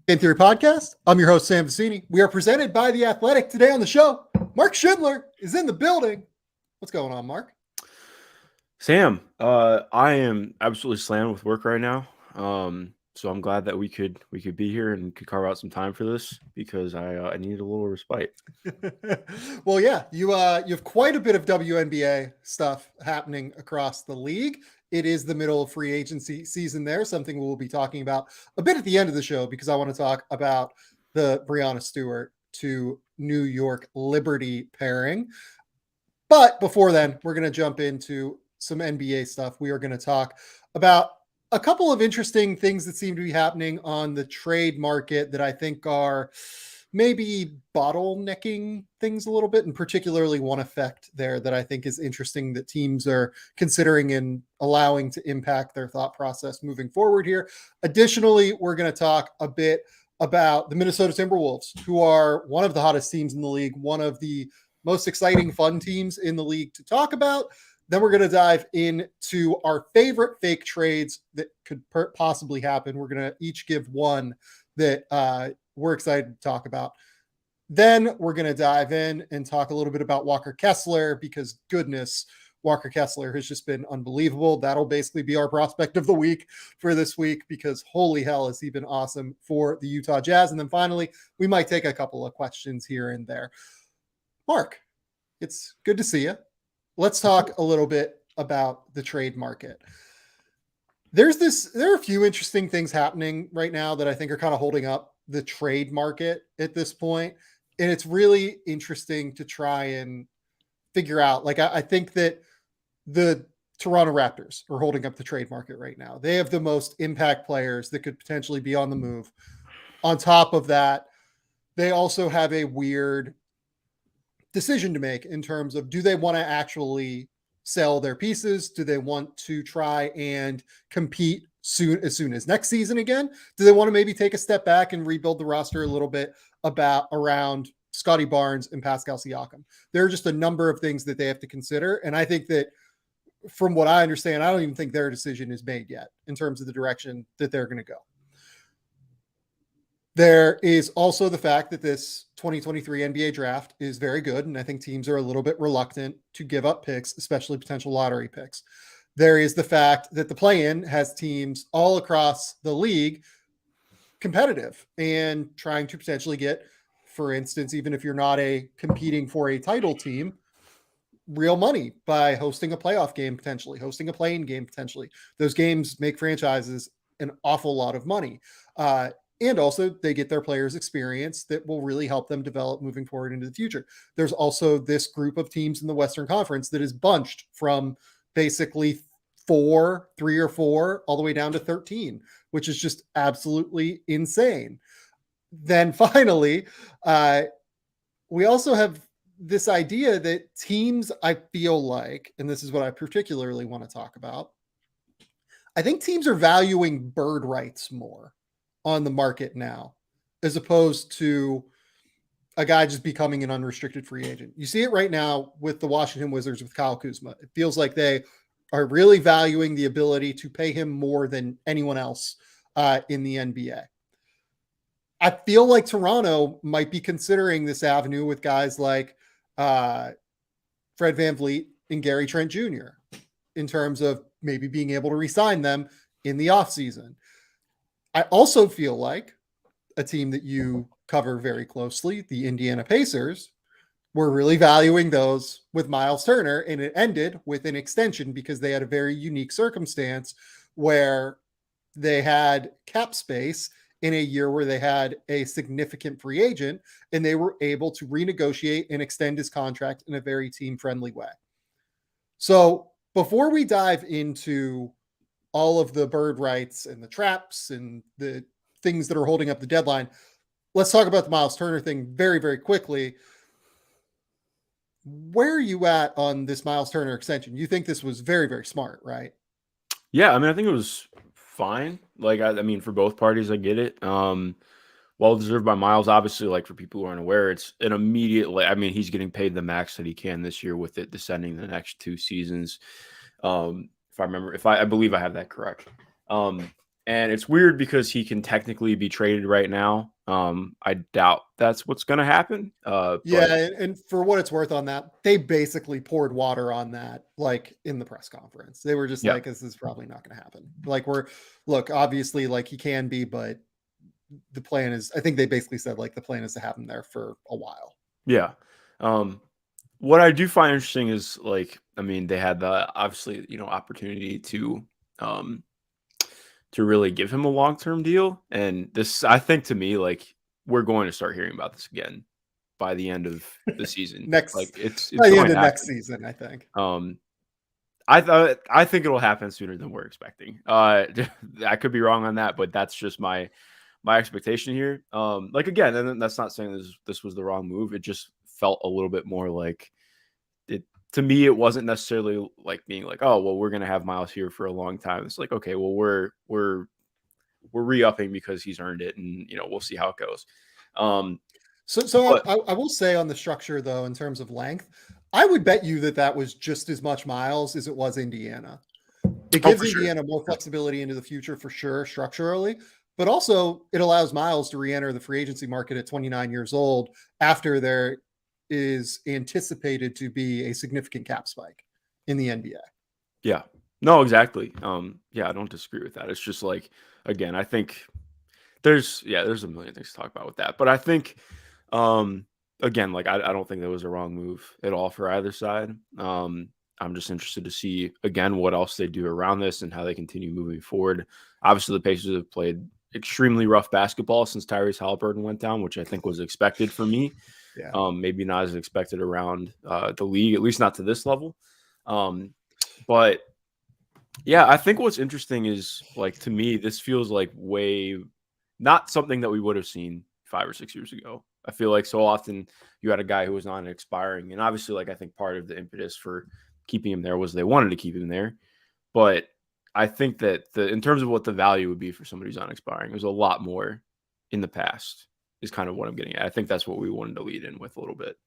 Game Theory Podcast. I'm your host, Sam Vecini. We are presented by The Athletic. Today on the show, Mark Schindler is in the building. What's going on, Mark? Sam, I am absolutely slammed with work right now. So I'm glad that we could be here and could carve out some time for this because I needed a little respite. Well, yeah, you have quite a bit of WNBA stuff happening across the league. It is the middle of free agency season there, something we'll be talking about a bit at the end of the show because I want to talk about the Breanna Stewart to New York Liberty pairing. But before then, we're going to jump into some NBA stuff. We are going to talk about a couple of interesting things that seem to be happening on the trade market that I think are maybe bottlenecking things a little bit, and particularly one effect there that I think is interesting that teams are considering and allowing to impact their thought process moving forward here. Additionally, we're going to talk a bit about the Minnesota Timberwolves, who are one of the hottest teams in the league, one of the most exciting, fun teams in the league to talk about. Then we're going to dive into our favorite fake trades that could possibly happen. We're going to each give one that we're excited to talk about. Then we're going to dive in and talk a little bit about Walker Kessler because, goodness, Walker Kessler has just been unbelievable. That'll basically be our prospect of the week for this week because holy hell has he been awesome for the Utah Jazz. And then finally, we might take a couple of questions here and there. Mark, it's good to see you. Let's talk a little bit about the trade market. There are a few interesting things happening right now that I think are kind of holding up the trade market at this point. And it's really interesting to try and figure out. Like, I think that the Toronto Raptors are holding up the trade market right now. They have the most impact players that could potentially be on the move. On top of that, they also have a weird decision to make in terms of, do they want to actually sell their pieces? Do they want to try and compete as soon as next season again? Do they want to maybe take a step back and rebuild the roster a little bit around Scotty Barnes and Pascal Siakam? There are just a number of things that they have to consider. And I think that from what I understand, I don't even think their decision is made yet in terms of the direction that they're going to go. There is also the fact that this 2023 NBA draft is very good, and I think teams are a little bit reluctant to give up picks, especially potential lottery picks. There is the fact that the play-in has teams all across the league competitive and trying to potentially get, for instance, even if you're not competing for a title team, real money by hosting a playoff game, potentially hosting a play-in game, potentially. Those games make franchises an awful lot of money. And also they get their players experience that will really help them develop moving forward into the future. There's also this group of teams in the Western Conference that is bunched from basically 3 or 4 all the way down to 13, which is just absolutely insane. Then finally, we also have this idea that teams, I feel like, and this is what I particularly want to talk about, I think teams are valuing bird rights more on the market now, as opposed to a guy just becoming an unrestricted free agent. You see it right now with the Washington Wizards with Kyle Kuzma. It feels like they are really valuing the ability to pay him more than anyone else in the NBA. I feel like Toronto might be considering this avenue with guys like Fred VanVleet and Gary Trent Jr. in terms of maybe being able to re-sign them in the offseason. I also feel like a team that you cover very closely, the Indiana Pacers, were really valuing those with Myles Turner, and it ended with an extension because they had a very unique circumstance where they had cap space in a year where they had a significant free agent, and they were able to renegotiate and extend his contract in a very team-friendly way. So before we dive into all of the bird rights and the traps and the things that are holding up the deadline, let's talk about the Myles Turner thing very, very quickly. Where are you at on this Myles Turner extension? You think this was very, very smart, right? Yeah, I mean, I think it was fine. Like, I mean, for both parties, I get it. Well deserved by Myles. Obviously, like for people who aren't aware, it's an immediate. I mean, he's getting paid the max that he can this year with it descending the next 2 seasons. If I remember, I believe I have that correct. And it's weird because he can technically be traded right now. I doubt that's what's going to happen. Yeah, But and for what it's worth on that, they basically poured water on that, like in the press conference. They were just yeah, like, "This is probably not going to happen." Like, look, obviously, like he can be, but the plan is, I think they basically said like the plan is to have him there for a while. yeah. Um, what I do find interesting is like, I mean, they had the obviously, opportunity um, to really give him a long term deal, and this, I think, to me, like we're going to start hearing about this again by the end of the season. Like Next, it's by the going end to of next happen. season, I think. Um, I think it'll happen sooner than we're expecting. I could be wrong on that, but that's just my expectation here. Like again, and that's not saying this was the wrong move. It just felt a little bit more like it to me. It wasn't necessarily like being like, oh well, we're gonna have Myles here for a long time. It's like, okay, well we're re-upping because he's earned it, and we'll see how it goes. Um, So but I will say on the structure though, in terms of length, I would bet you that that was just as much Miles as it was Indiana. It oh, gives for sure. Indiana more flexibility into the future for sure, structurally, but also it allows Miles to re-enter the free agency market at 29 years old after there is anticipated to be a significant cap spike in the NBA. Yeah. No, exactly. Yeah, I don't disagree with that. It's just like, again, I think there's a million things to talk about with that. But I think um again, like I don't think that was a wrong move at all for either side. I'm just interested to see again what else they do around this and how they continue moving forward. Obviously the Pacers have played extremely rough basketball since Tyrese Halliburton went down, which I think was expected for me. Yeah. Maybe not as expected around the league, at least not to this level. But yeah, I think what's interesting is like to me, this feels like way not something that we would have seen 5 or 6 years ago. I feel like so often you had a guy who was not expiring, and obviously, like I think part of the impetus for keeping him there was they wanted to keep him there. But I think that in terms of what the value would be for somebody who's not expiring, there's a lot more in the past. Is kind of what I'm getting at. I think that's what we wanted to lead in with a little bit.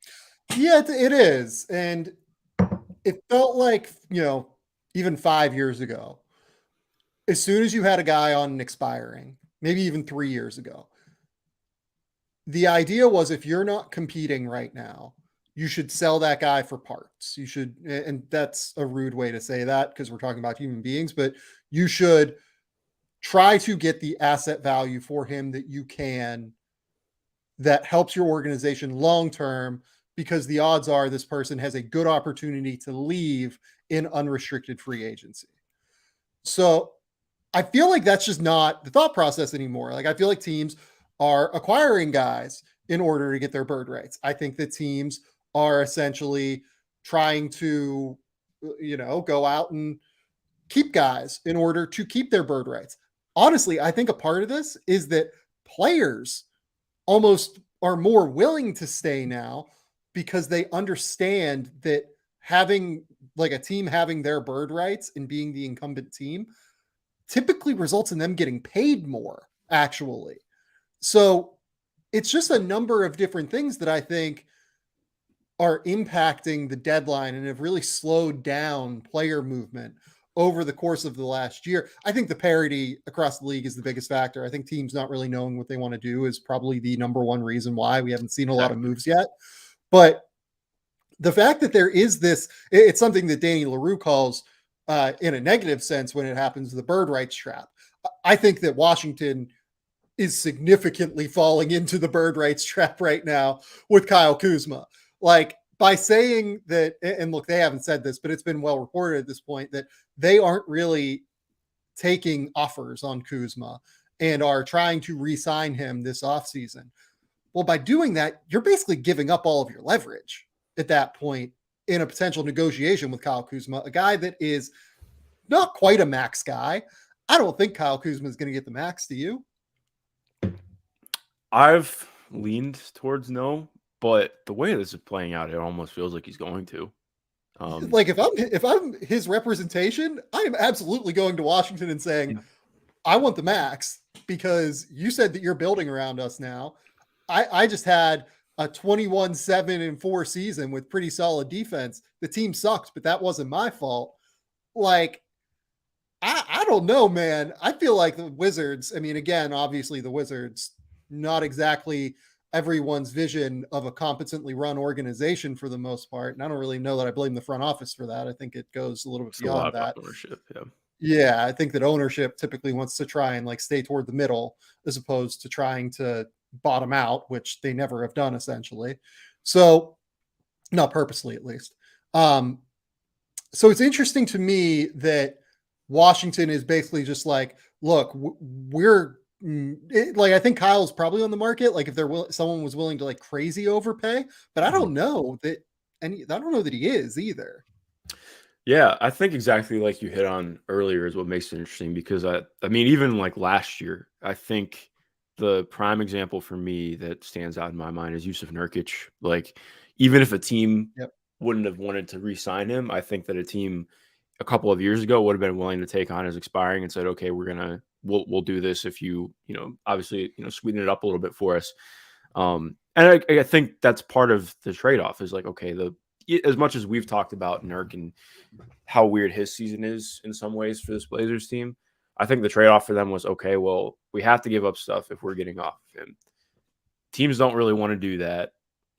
Yeah, it is. And it felt like, even 5 years ago, as soon as you had a guy on an expiring, maybe even 3 years ago, the idea was if you're not competing right now, you should sell that guy for parts. You should, and that's a rude way to say that because we're talking about human beings, but you should try to get the asset value for him that you can that helps your organization long term because the odds are this person has a good opportunity to leave in unrestricted free agency. So I feel like that's just not the thought process anymore. Like I feel like teams are acquiring guys in order to get their bird rights. I think that teams are essentially trying to, go out and keep guys in order to keep their bird rights. Honestly, I think a part of this is that players almost are more willing to stay now because they understand that having like a team having their bird rights and being the incumbent team typically results in them getting paid more, actually. So it's just a number of different things that I think are impacting the deadline and have really slowed down player movement over the course of the last year. I think the parity across the league is the biggest factor. I think teams not really knowing what they want to do is probably the number one reason why we haven't seen a lot of Exactly. moves yet. But the fact that there is this, it's something that Danny LaRue calls in a negative sense when it happens, the bird rights trap. I think that Washington is significantly falling into the bird rights trap right now with Kyle Kuzma. Like by saying that, and look, they haven't said this, but it's been well reported at this point that they aren't really taking offers on Kuzma and are trying to re-sign him this offseason. Well, by doing that, you're basically giving up all of your leverage at that point in a potential negotiation with Kyle Kuzma, a guy that is not quite a max guy. I don't think Kyle Kuzma is going to get the max. Do you? I've leaned towards no, but the way this is playing out, it almost feels like he's going to. Like if I'm his representation, I am absolutely going to Washington and saying, Yeah. I want the max because you said that you're building around us now. I just had a 21-7-4 season with pretty solid defense. The team sucked, but that wasn't my fault. Like I don't know, man. I feel like the Wizards, I mean, again, obviously the Wizards, not exactly everyone's vision of a competently run organization for the most part. And I don't really know that I blame the front office for that. I think it goes a little bit It's a lot beyond about that. ownership. Yeah. Yeah, I think that ownership typically wants to try and like stay toward the middle as opposed to trying to bottom out, which they never have done essentially. So, not purposely at least. Um, so it's interesting to me that Washington is basically just like, look, we're like I think Kyle's probably on the market. Like if someone was willing to like crazy overpay, but I Mhm. don't know that, and I don't know that he is either. Yeah, I think exactly like you hit on earlier is what makes it interesting because I mean even like last year, I think the prime example for me that stands out in my mind is Yusuf Nurkic. Like even if a team Yep. wouldn't have wanted to re-sign him, I think that a team a couple of years ago would have been willing to take on his expiring and said, okay, we'll do this if you obviously sweeten it up a little bit for us. And I think that's part of the trade-off is like, okay, as much as we've talked about Nurk and how weird his season is in some ways for this Blazers team, I think the trade-off for them was, okay, well, we have to give up stuff if we're getting off of him. Teams don't really want to do that.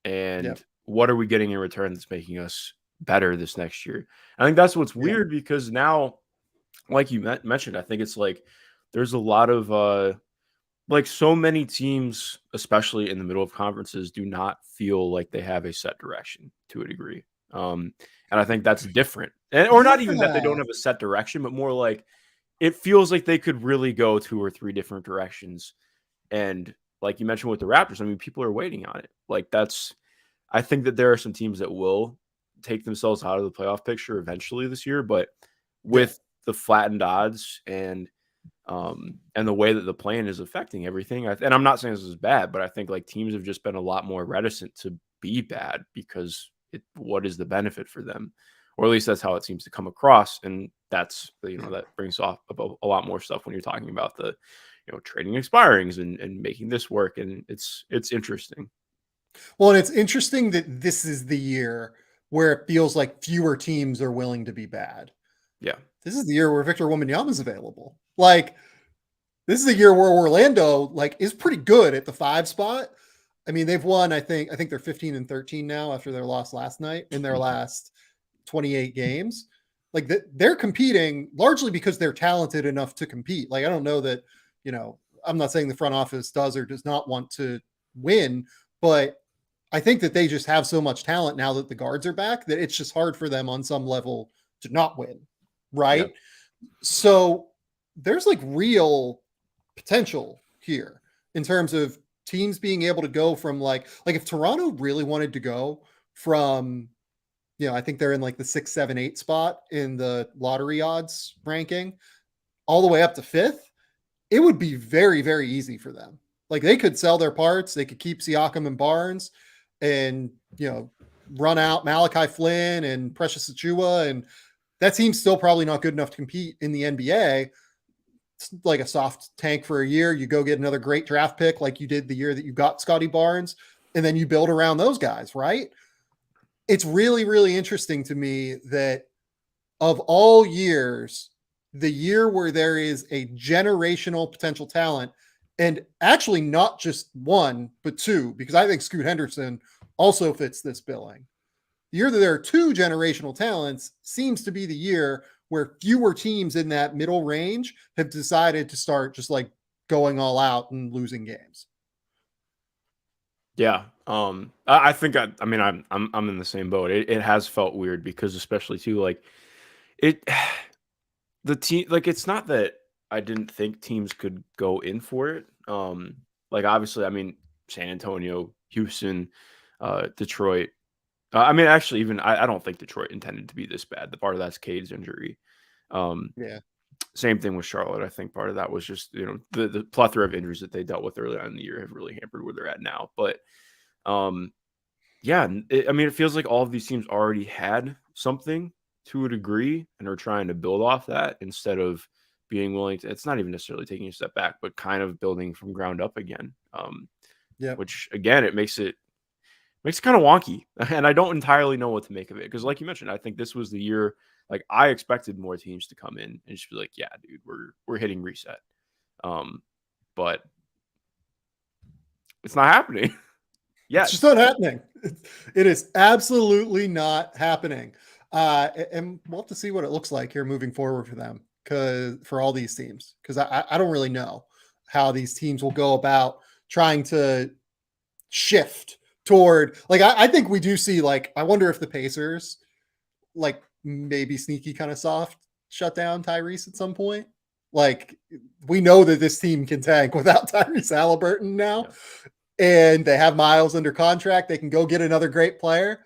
Yep. And what are we getting in return that's making us better this next year? I think that's what's Yep. weird because now, like you mentioned, I think it's like there's a lot of like so many teams, especially in the middle of conferences, do not feel like they have a set direction to a degree. Um, and I think that's different. Or not even that they don't Yeah. have a set direction, but more like it feels like they could really go two or three different directions. And like you mentioned with the Raptors, I mean, people are waiting on it. Like I think that there are some teams that will take themselves out of the playoff picture eventually this year, but Yeah. with the flattened odds and the way that the plan is affecting everything. And I'm not saying this is bad, but I think like teams have just been a lot more reticent to be bad because what is the benefit for them? Or at least that's how it seems to come across. And that's, that brings off a lot more stuff when you're talking about the, trading expirings and making this work. And it's interesting. Well, and it's interesting that this is the year where it feels like fewer teams are willing to be bad. Yeah. This is the year where Victor Wembanyama is available. Like this is a year where Orlando like is pretty good at the 5 spot. I mean, they've won. I think they're 15-13 now after their loss last night in their Mhm. last 28 games. Like they're competing largely because they're talented enough to compete. Like I don't know that I'm not saying the front office does or does not want to win, but I think that they just have so much talent now that the guards are back that it's just hard for them on some level to not win, Yeah. right? So there's like real potential here in terms of teams being able to go from like if Toronto really wanted to go from I think they're in like the 6, 7, 8 spot in the lottery odds ranking all the way up to fifth, it would be very, very easy for them. Like they could sell their parts, they could keep Siakam and Barnes and run out Malachi Flynn and Precious Achua, and that team's still probably not good enough to compete in the NBA. It's like a soft tank for a year. You go get another great draft pick like you did the year that you got Scotty Barnes, and then you build around those guys, right? It's really, really interesting to me that of all years, the year where there is a generational potential talent, and actually not just one, but two, because I think Scoot Henderson also fits this billing. The year that there are two generational talents seems to be the year where fewer teams in that middle range have decided to start just like going all out and losing games. Yeah. I think I mean I'm in the same boat. It has felt weird because especially too like it the team like it's not that I didn't think teams could go in for it. Like obviously I mean San Antonio, Houston, Detroit. I mean actually even I don't think Detroit intended to be this bad. The part of that's Cade's injury. Um, Yeah. Same thing with Charlotte. I think part of that was just the plethora of injuries that they dealt with early on in the year have really hampered where they're at now. But um, yeah, I mean, it feels like all of these teams already had something to a degree and are trying to build off that instead of being willing to. It's not even necessarily taking a step back, but kind of building from ground up again. Yep. Which again, it makes it kind of wonky, and I don't entirely know what to make of it because, like you mentioned, I think this was the year Like I expected more teams to come in and just be like, yeah, dude, we're hitting reset. But it's not happening. It's Yet. just not happening. It is absolutely not happening. And we'll have to see what it looks like here moving forward for them, because for all these teams, because I don't really know how these teams will go about trying to shift toward, like, I think we do see, like, I wonder if the Pacers, like, maybe sneaky kind of soft shut down Tyrese at some point. Like, we know that this team can tank without Tyrese Halliburton now. Yeah. And they have Myles under contract. They can go get another great player.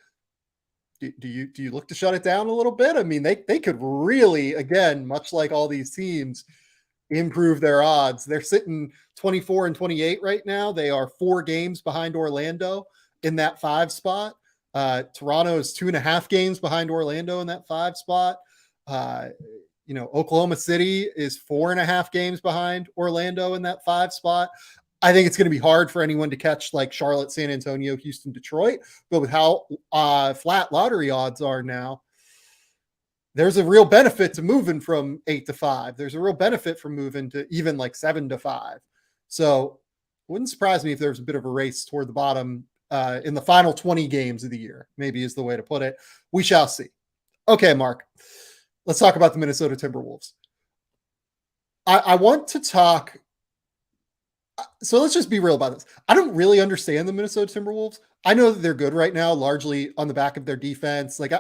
Do you look to shut it down a little bit? I mean, they could really, again, much like all these teams, improve their odds. They're sitting 24 and 28 right now. They are 4 games behind Orlando in that 5 spot. Toronto is 2.5 games behind Orlando in that 5 spot. Oklahoma City is 4.5 games behind Orlando in that 5 spot. I think it's going to be hard for anyone to catch like Charlotte, San Antonio, Houston, Detroit. But with how flat lottery odds are now, there's a real benefit to moving from 8 to 5. There's a real benefit from moving to even like 7 to 5. So it wouldn't surprise me if there's a bit of a race toward the bottom in the final 20 games of the year, maybe is the way to put it. We shall see. Okay, Mark, let's talk about the Minnesota Timberwolves. I want to talk. So let's just be real about this. I don't really understand the Minnesota Timberwolves. I know that they're good right now, largely on the back of their defense. Like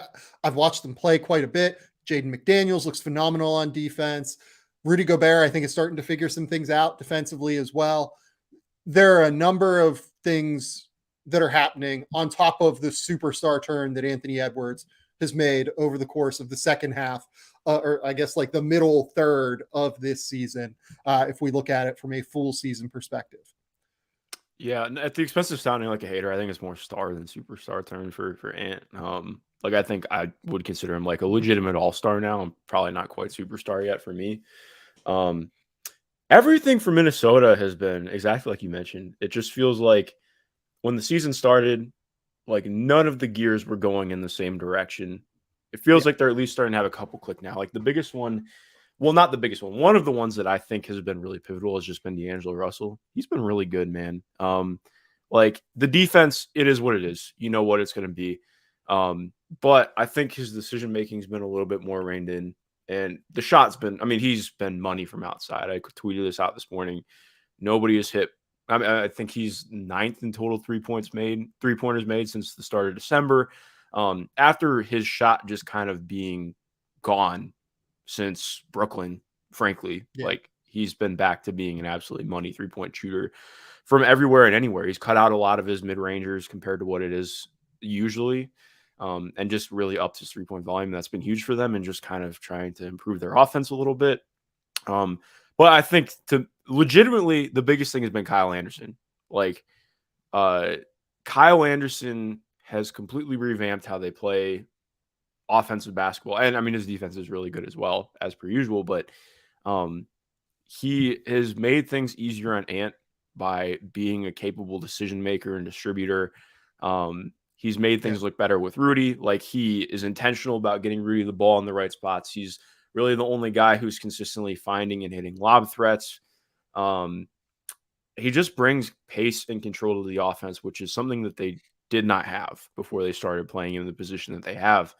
I've watched them play quite a bit. Jaden McDaniels looks phenomenal on defense. Rudy Gobert, I think, is starting to figure some things out defensively as well. There are a number of things that are happening on top of the superstar turn that Anthony Edwards has made over the course of the second half, or I guess like the middle third of this season, if we look at it from a full season perspective. Yeah, at the expense of sounding like a hater, I think it's more star than superstar turn for Ant. Like I think I would consider him like a legitimate all-star now. I'm probably not quite superstar yet for me. Everything for Minnesota has been exactly like you mentioned. It just feels like when the season started, like none of the gears were going in the same direction. It feels like they're at least starting to have a couple click now. Like the biggest one, well, not the biggest one. One of the ones that I think has been really pivotal has just been D'Angelo Russell. He's been really good, man. Like the defense, it is what it is. You know what it's going to be. But I think his decision making has been a little bit more reined in, and the shot's been. I mean, he's been money from outside. I tweeted this out this morning. Nobody has hit. I think he's 9th in total 3-pointers made since the start of December. After his shot just kind of being gone since Brooklyn, frankly, like he's been back to being an absolutely money 3-point shooter from everywhere and anywhere. He's cut out a lot of his mid-rangers compared to what it is usually, and just really upped his 3-point volume. That's been huge for them and just kind of trying to improve their offense a little bit. But I think to legitimately the biggest thing has been Kyle Anderson. Like Kyle Anderson has completely revamped how they play offensive basketball. And I mean, his defense is really good as well, as per usual, but he has made things easier on Ant by being a capable decision maker and distributor. He's made things look better with Rudy. Like he is intentional about getting Rudy the ball in the right spots. He's really the only guy who's consistently finding and hitting lob threats. He just brings pace and control to the offense, which is something that they did not have before they started playing in the position that they have.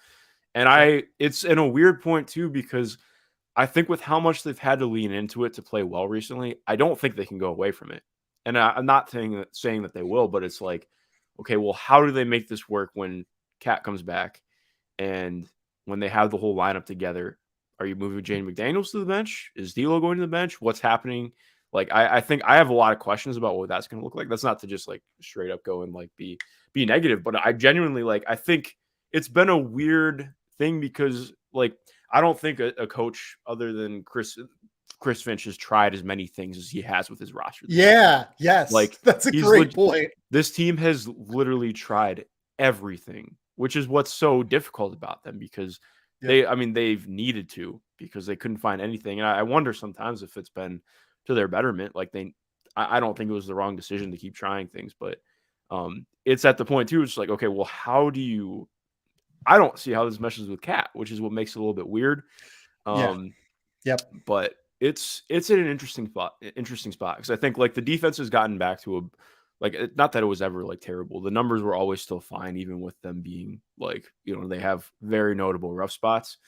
And it's in a weird point too, because I think with how much they've had to lean into it to play well recently, I don't think they can go away from it. And I'm not saying that they will, but it's like, okay, well, how do they make this work when Cat comes back and when they have the whole lineup together? Are you moving Jaden McDaniels to the bench? Is D'Lo going to the bench? What's happening? Like, I think I have a lot of questions about what that's going to look like. That's not to just like straight up go and like be negative, but I genuinely like, I think it's been a weird thing because like, I don't think a coach other than Chris Finch has tried as many things as he has with his roster. Yes. Like that's a great point. This team has literally tried everything, which is what's so difficult about them because they've needed to because they couldn't find anything. And I wonder sometimes if it's been to their betterment. Like I don't think it was the wrong decision to keep trying things, but it's at the point too. It's like, okay, well, how do you I don't see how this meshes with Cat, which is what makes it a little bit weird. Yeah. Um, Yep. but it's in an interesting spot because I think like the defense has gotten back to a not that it was ever like terrible. The numbers were always still fine, even with them being like they have very notable rough spots.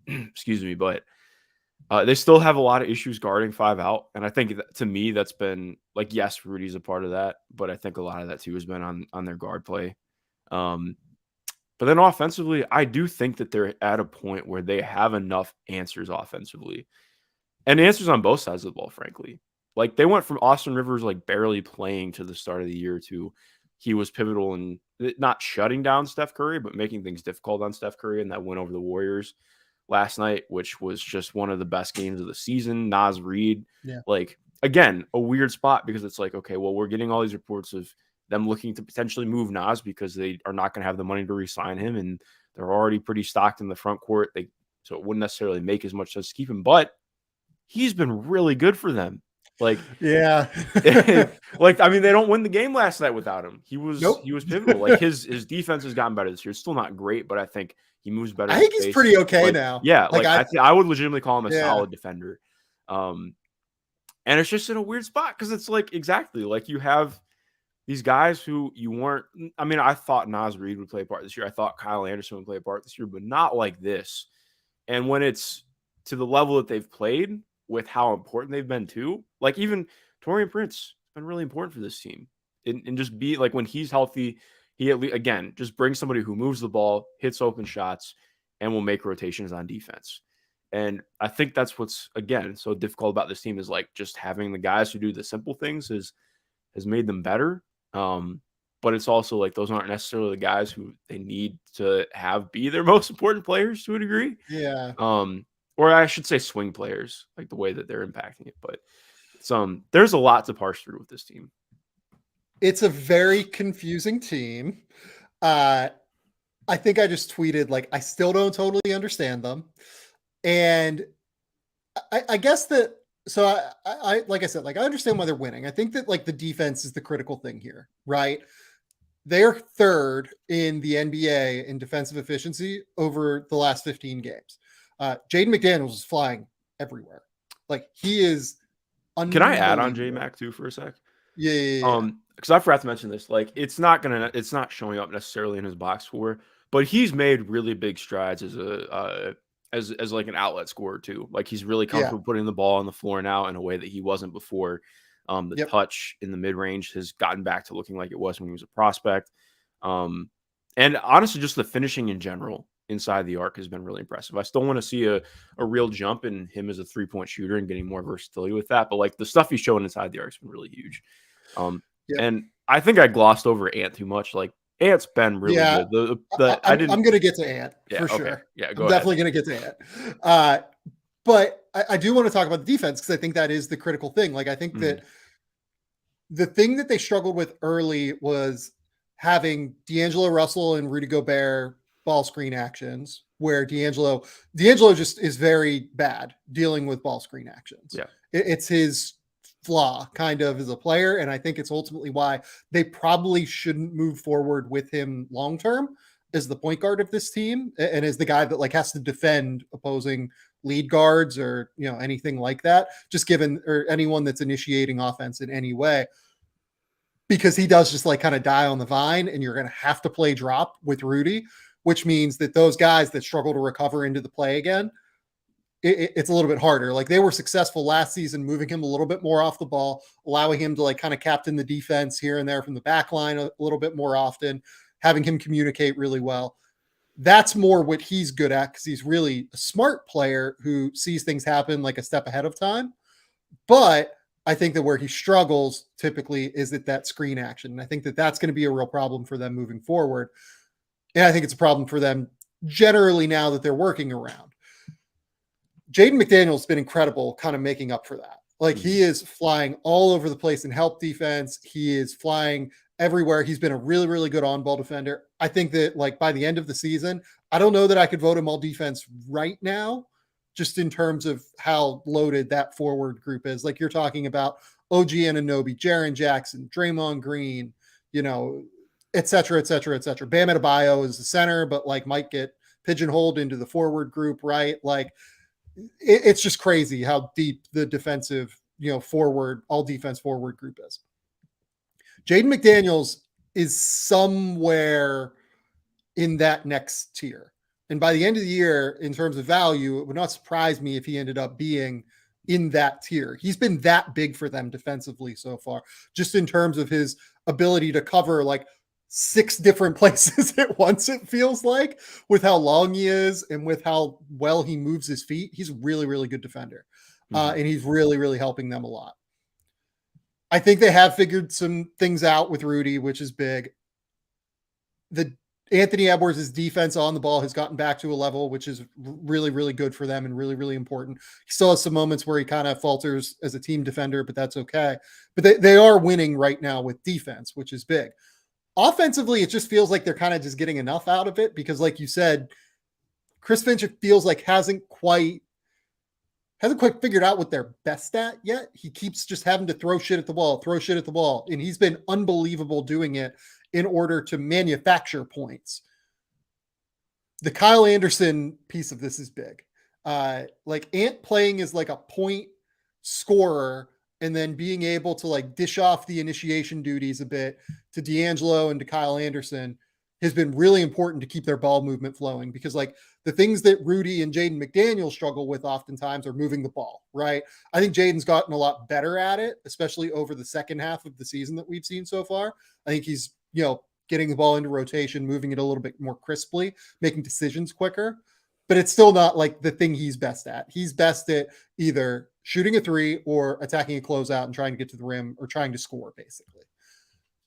Excuse me, but they still have a lot of issues guarding 5 out, and I think to me that's been like yes, Rudy's a part of that, but I think a lot of that too has been on their guard play. Um, but then offensively, I do think that they're at a point where they have enough answers offensively. And the answers on both sides of the ball, frankly. Like they went from Austin Rivers like barely playing to the start of the year to he was pivotal in not shutting down Steph Curry, but making things difficult on Steph Curry in that win over the Warriors last night, which was just one of the best games of the season. Naz Reid, Yeah. like again, a weird spot because it's like, okay, well, we're getting all these reports of them looking to potentially move Naz because they are not going to have the money to re-sign him, and they're already pretty stocked in the front court. So it wouldn't necessarily make as much sense to keep him, but he's been really good for them. Like, Yeah. like I mean, they don't win the game last night without him. He was Nope. pivotal. Like his defense has gotten better this year. It's still not great, but I think he moves better I in think he's space. pretty okay Like, now. yeah, Like like I would legitimately call him a yeah. solid defender. Um, and it's just in a weird spot because it's like exactly like you have these guys who you weren't. I mean, I thought Naz Reid would play a part this year. I thought Kyle Anderson would play a part this year, but not like this. And when it's to the level that they've played with how important they've been too, like even Torian Prince has been really important for this team. And just be like when he's healthy, he at least, again, just brings somebody who moves the ball, hits open shots, and will make rotations on defense. And I think that's what's again so difficult about this team is like just having the guys who do the simple things has made them better. But it's also like those aren't necessarily the guys who they need to have be their most important players to a degree. Yeah. Or I should say swing players, like the way that they're impacting it. But there's a lot to parse through with this team. It's a very confusing team. I think I just tweeted like I still don't totally understand them. And I guess that so I like I said, like I understand why they're winning. I think that like the defense is the critical thing here, right? They're third in the NBA in defensive efficiency over the last 15 games. Jaden McDaniels is flying everywhere. Like he is Can I add on J unbelievable. Mac too for a sec? Yeah. Because I forgot to mention this. Like, it's not showing up necessarily in his box score, but he's made really big strides as a as like an outlet scorer too. Like he's really Yeah. comfortable putting the ball on the floor now in a way that he wasn't before. The Yep. touch in the mid range has gotten back to looking like it was when he was a prospect. And honestly, just the finishing in general inside the arc has been really impressive. I still want to see a real jump in him as a 3-point shooter and getting more versatility with that. But like the stuff he's showing inside the arc has been really huge. Yep. And I think I glossed over Ant too much. Like Ant's been really Yeah. good. I'm going to get to Ant Yeah, for okay. sure. Yeah, I'm go ahead. definitely going to get to Ant. But I do want to talk about the defense because I think that is the critical thing. Like I think that the thing that they struggled with early was having D'Angelo Russell and Rudy Gobert ball screen actions, where D'Angelo just is very bad dealing with ball screen actions. Yeah. It's his flaw kind of as a player, and I think it's ultimately why they probably shouldn't move forward with him long term as the point guard of this team and as the guy that like has to defend opposing lead guards or anything like that, just given or anyone that's initiating offense in any way, because he does just like kind of die on the vine, and you're going to have to play drop with Rudy, which means that those guys that struggle to recover into the play again, it's a little bit harder. Like they were successful last season, moving him a little bit more off the ball, allowing him to like kind of captain the defense here and there from the back line a little bit more often, having him communicate really well. That's more what he's good at because he's really a smart player who sees things happen like a step ahead of time. But I think that where he struggles typically is that screen action. And I think that that's going to be a real problem for them moving forward. And I think it's a problem for them generally now that they're working around. Jaden McDaniel's been incredible kind of making up for that. Like he is flying all over the place in help defense. He is flying everywhere. He's been a really, really good on-ball defender. I think that like by the end of the season, I don't know that I could vote him all defense right now, just in terms of how loaded that forward group is. Like you're talking about OG Anunoby, Jaren Jackson, Draymond Green, et cetera, et cetera, et cetera. Bam Adebayo is the center, but like might get pigeonholed into the forward group, right? Like it's just crazy how deep the defensive, forward, all defense forward group is. Jaden McDaniels is somewhere in that next tier. And by the end of the year, in terms of value, it would not surprise me if he ended up being in that tier. He's been that big for them defensively so far, just in terms of his ability to cover like 6 different places at once, it feels like, with how long he is and with how well he moves his feet. He's a really, really good defender. And he's really, really helping them a lot. I think they have figured some things out with Rudy, which is big. The Anthony Edwards' defense on the ball has gotten back to a level which is really, really good for them and really, really important. He still has some moments where he kind of falters as a team defender, but that's okay. But they are winning right now with defense, which is big. Offensively, it just feels like they're kind of just getting enough out of it because, like you said, Chris Finch, it feels like hasn't quite figured out what they're best at yet. He keeps just having to throw shit at the wall. And he's been unbelievable doing it in order to manufacture points. The Kyle Anderson piece of this is big. Like Ant playing as like a point scorer and then being able to like dish off the initiation duties a bit to D'Angelo and to Kyle Anderson has been really important to keep their ball movement flowing, because like the things that Rudy and Jaden McDaniel struggle with oftentimes are moving the ball, right? I think Jaden's gotten a lot better at it, especially over the second half of the season that we've seen so far. I think he's, getting the ball into rotation, moving it a little bit more crisply, making decisions quicker, but it's still not like the thing he's best at. He's best at either shooting a 3 or attacking a closeout and trying to get to the rim or trying to score, basically.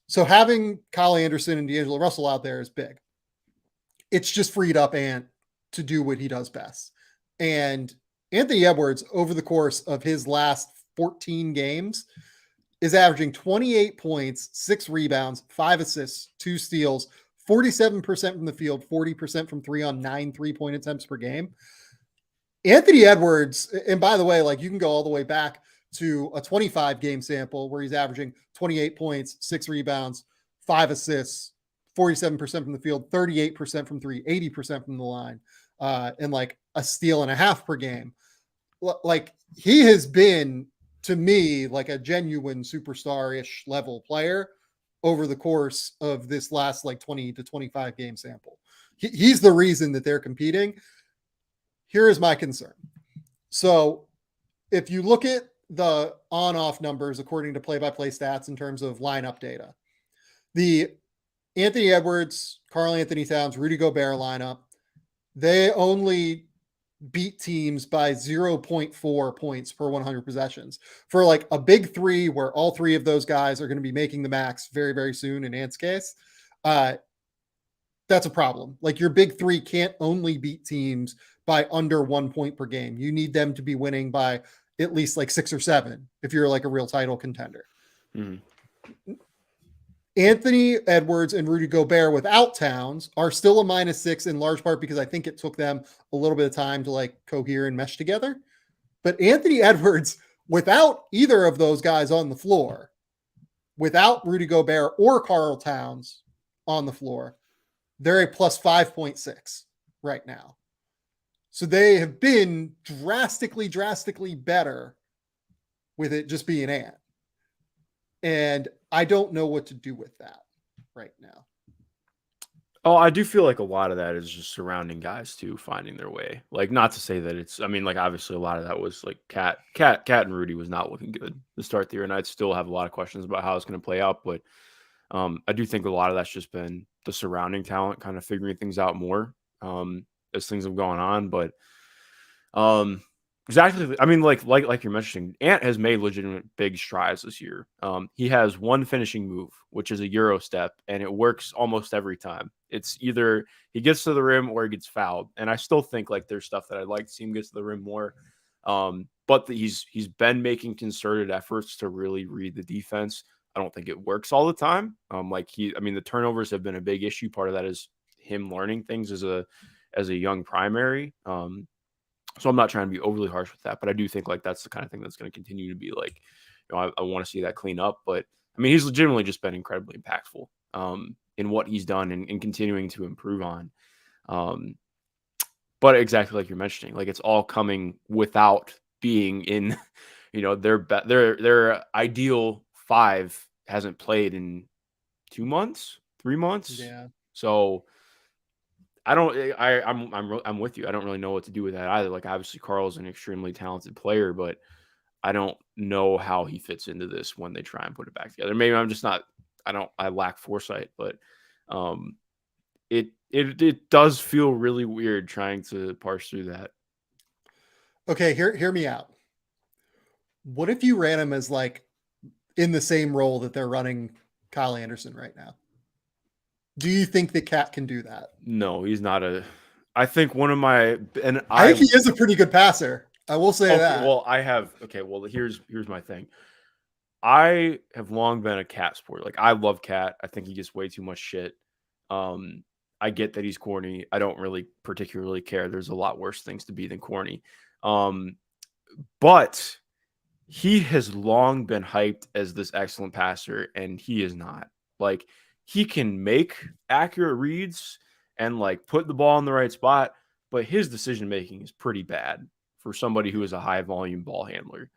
So having Kyle Anderson and D'Angelo Russell out there is big. It's just freed up Ant to do what he does best. And Anthony Edwards, over the course of his last 14 games, is averaging 28 points, 6 rebounds, 5 assists, 2 steals, 47% from the field, 40% from 3 on 9 3-point attempts per game. Anthony Edwards, and by the way, like you can go all the way back to a 25 game sample where he's averaging 28 points, 6 rebounds, 5 assists, 47% from the field, 38% from 3, 80% from the line, and like a steal and a half per game. Like he has been, to me, like a genuine superstar-ish level player over the course of this last like 20 to 25 game sample. He's the reason that they're competing. Here is my concern. So if you look at the on-off numbers according to play-by-play stats in terms of lineup data, the Anthony Edwards, Karl Anthony Towns, Rudy Gobert lineup, they only beat teams by 0.4 points per 100 possessions. For like a big 3 where all 3 of those guys are going to be making the max very, very soon in Ant's case, that's a problem. Like your big 3 can't only beat teams by under 1 point per game. You need them to be winning by at least like 6 or 7 if you're like a real title contender. Mm-hmm. Anthony Edwards and Rudy Gobert without Towns are still a -6 in large part because I think it took them a little bit of time to like cohere and mesh together. But Anthony Edwards without either of those guys on the floor, without Rudy Gobert or Karl Towns on the floor, they're a plus 5.6 right now. So they have been drastically better with it just being Ant. And I don't know what to do with that right now. Oh, I do feel like a lot of that is just surrounding guys too, finding their way. Like, not to say that it's, I mean, like obviously a lot of that was like Cat and Rudy was not looking good to start the year, and I'd still have a lot of questions about how it's going to play out. But I do think a lot of that's just been the surrounding talent kind of figuring things out more as things have gone on. But exactly, I mean, like you're mentioning, Ant has made legitimate big strides this year. He has one finishing move, which is a Euro step, and it works almost every time. It's either he gets to the rim or he gets fouled. And I still think like there's stuff that I'd like to see him get to the rim more. But he's been making concerted efforts to really read the defense. I don't think it works all the time. The turnovers have been a big issue. Part of that is him learning things as a young primary. So I'm not trying to be overly harsh with that, but I do think like that's the kind of thing that's going to continue to be like, I want to see that clean up. But I mean, he's legitimately just been incredibly impactful in what he's done and continuing to improve on. Um, but exactly like you're mentioning, like it's all coming without being in, their ideal five hasn't played in 2 months, 3 months. Yeah. So I don't I'm with you. I don't really know what to do with that either. Like obviously Carl's an extremely talented player, but I don't know how he fits into this when they try and put it back together. Maybe I'm just not I lack foresight, but um it does feel really weird trying to parse through that. Okay, hear me out. What if you ran him as like in the same role that they're running Kyle Anderson right now? Do you think the cat can do that? No, he's not a I think one of my and I I think he is a pretty good passer. I will say okay, that. well, here's my thing. I have long been a cat supporter. Like I love Cat. I think he gets way too much shit. Um, I get that he's corny. I don't really particularly care. There's a lot worse things to be than corny. Um, but he has long been hyped as this excellent passer, and he is not. Like he can make accurate reads and like put the ball in the right spot, but his decision making is pretty bad for somebody who is a high volume ball handler.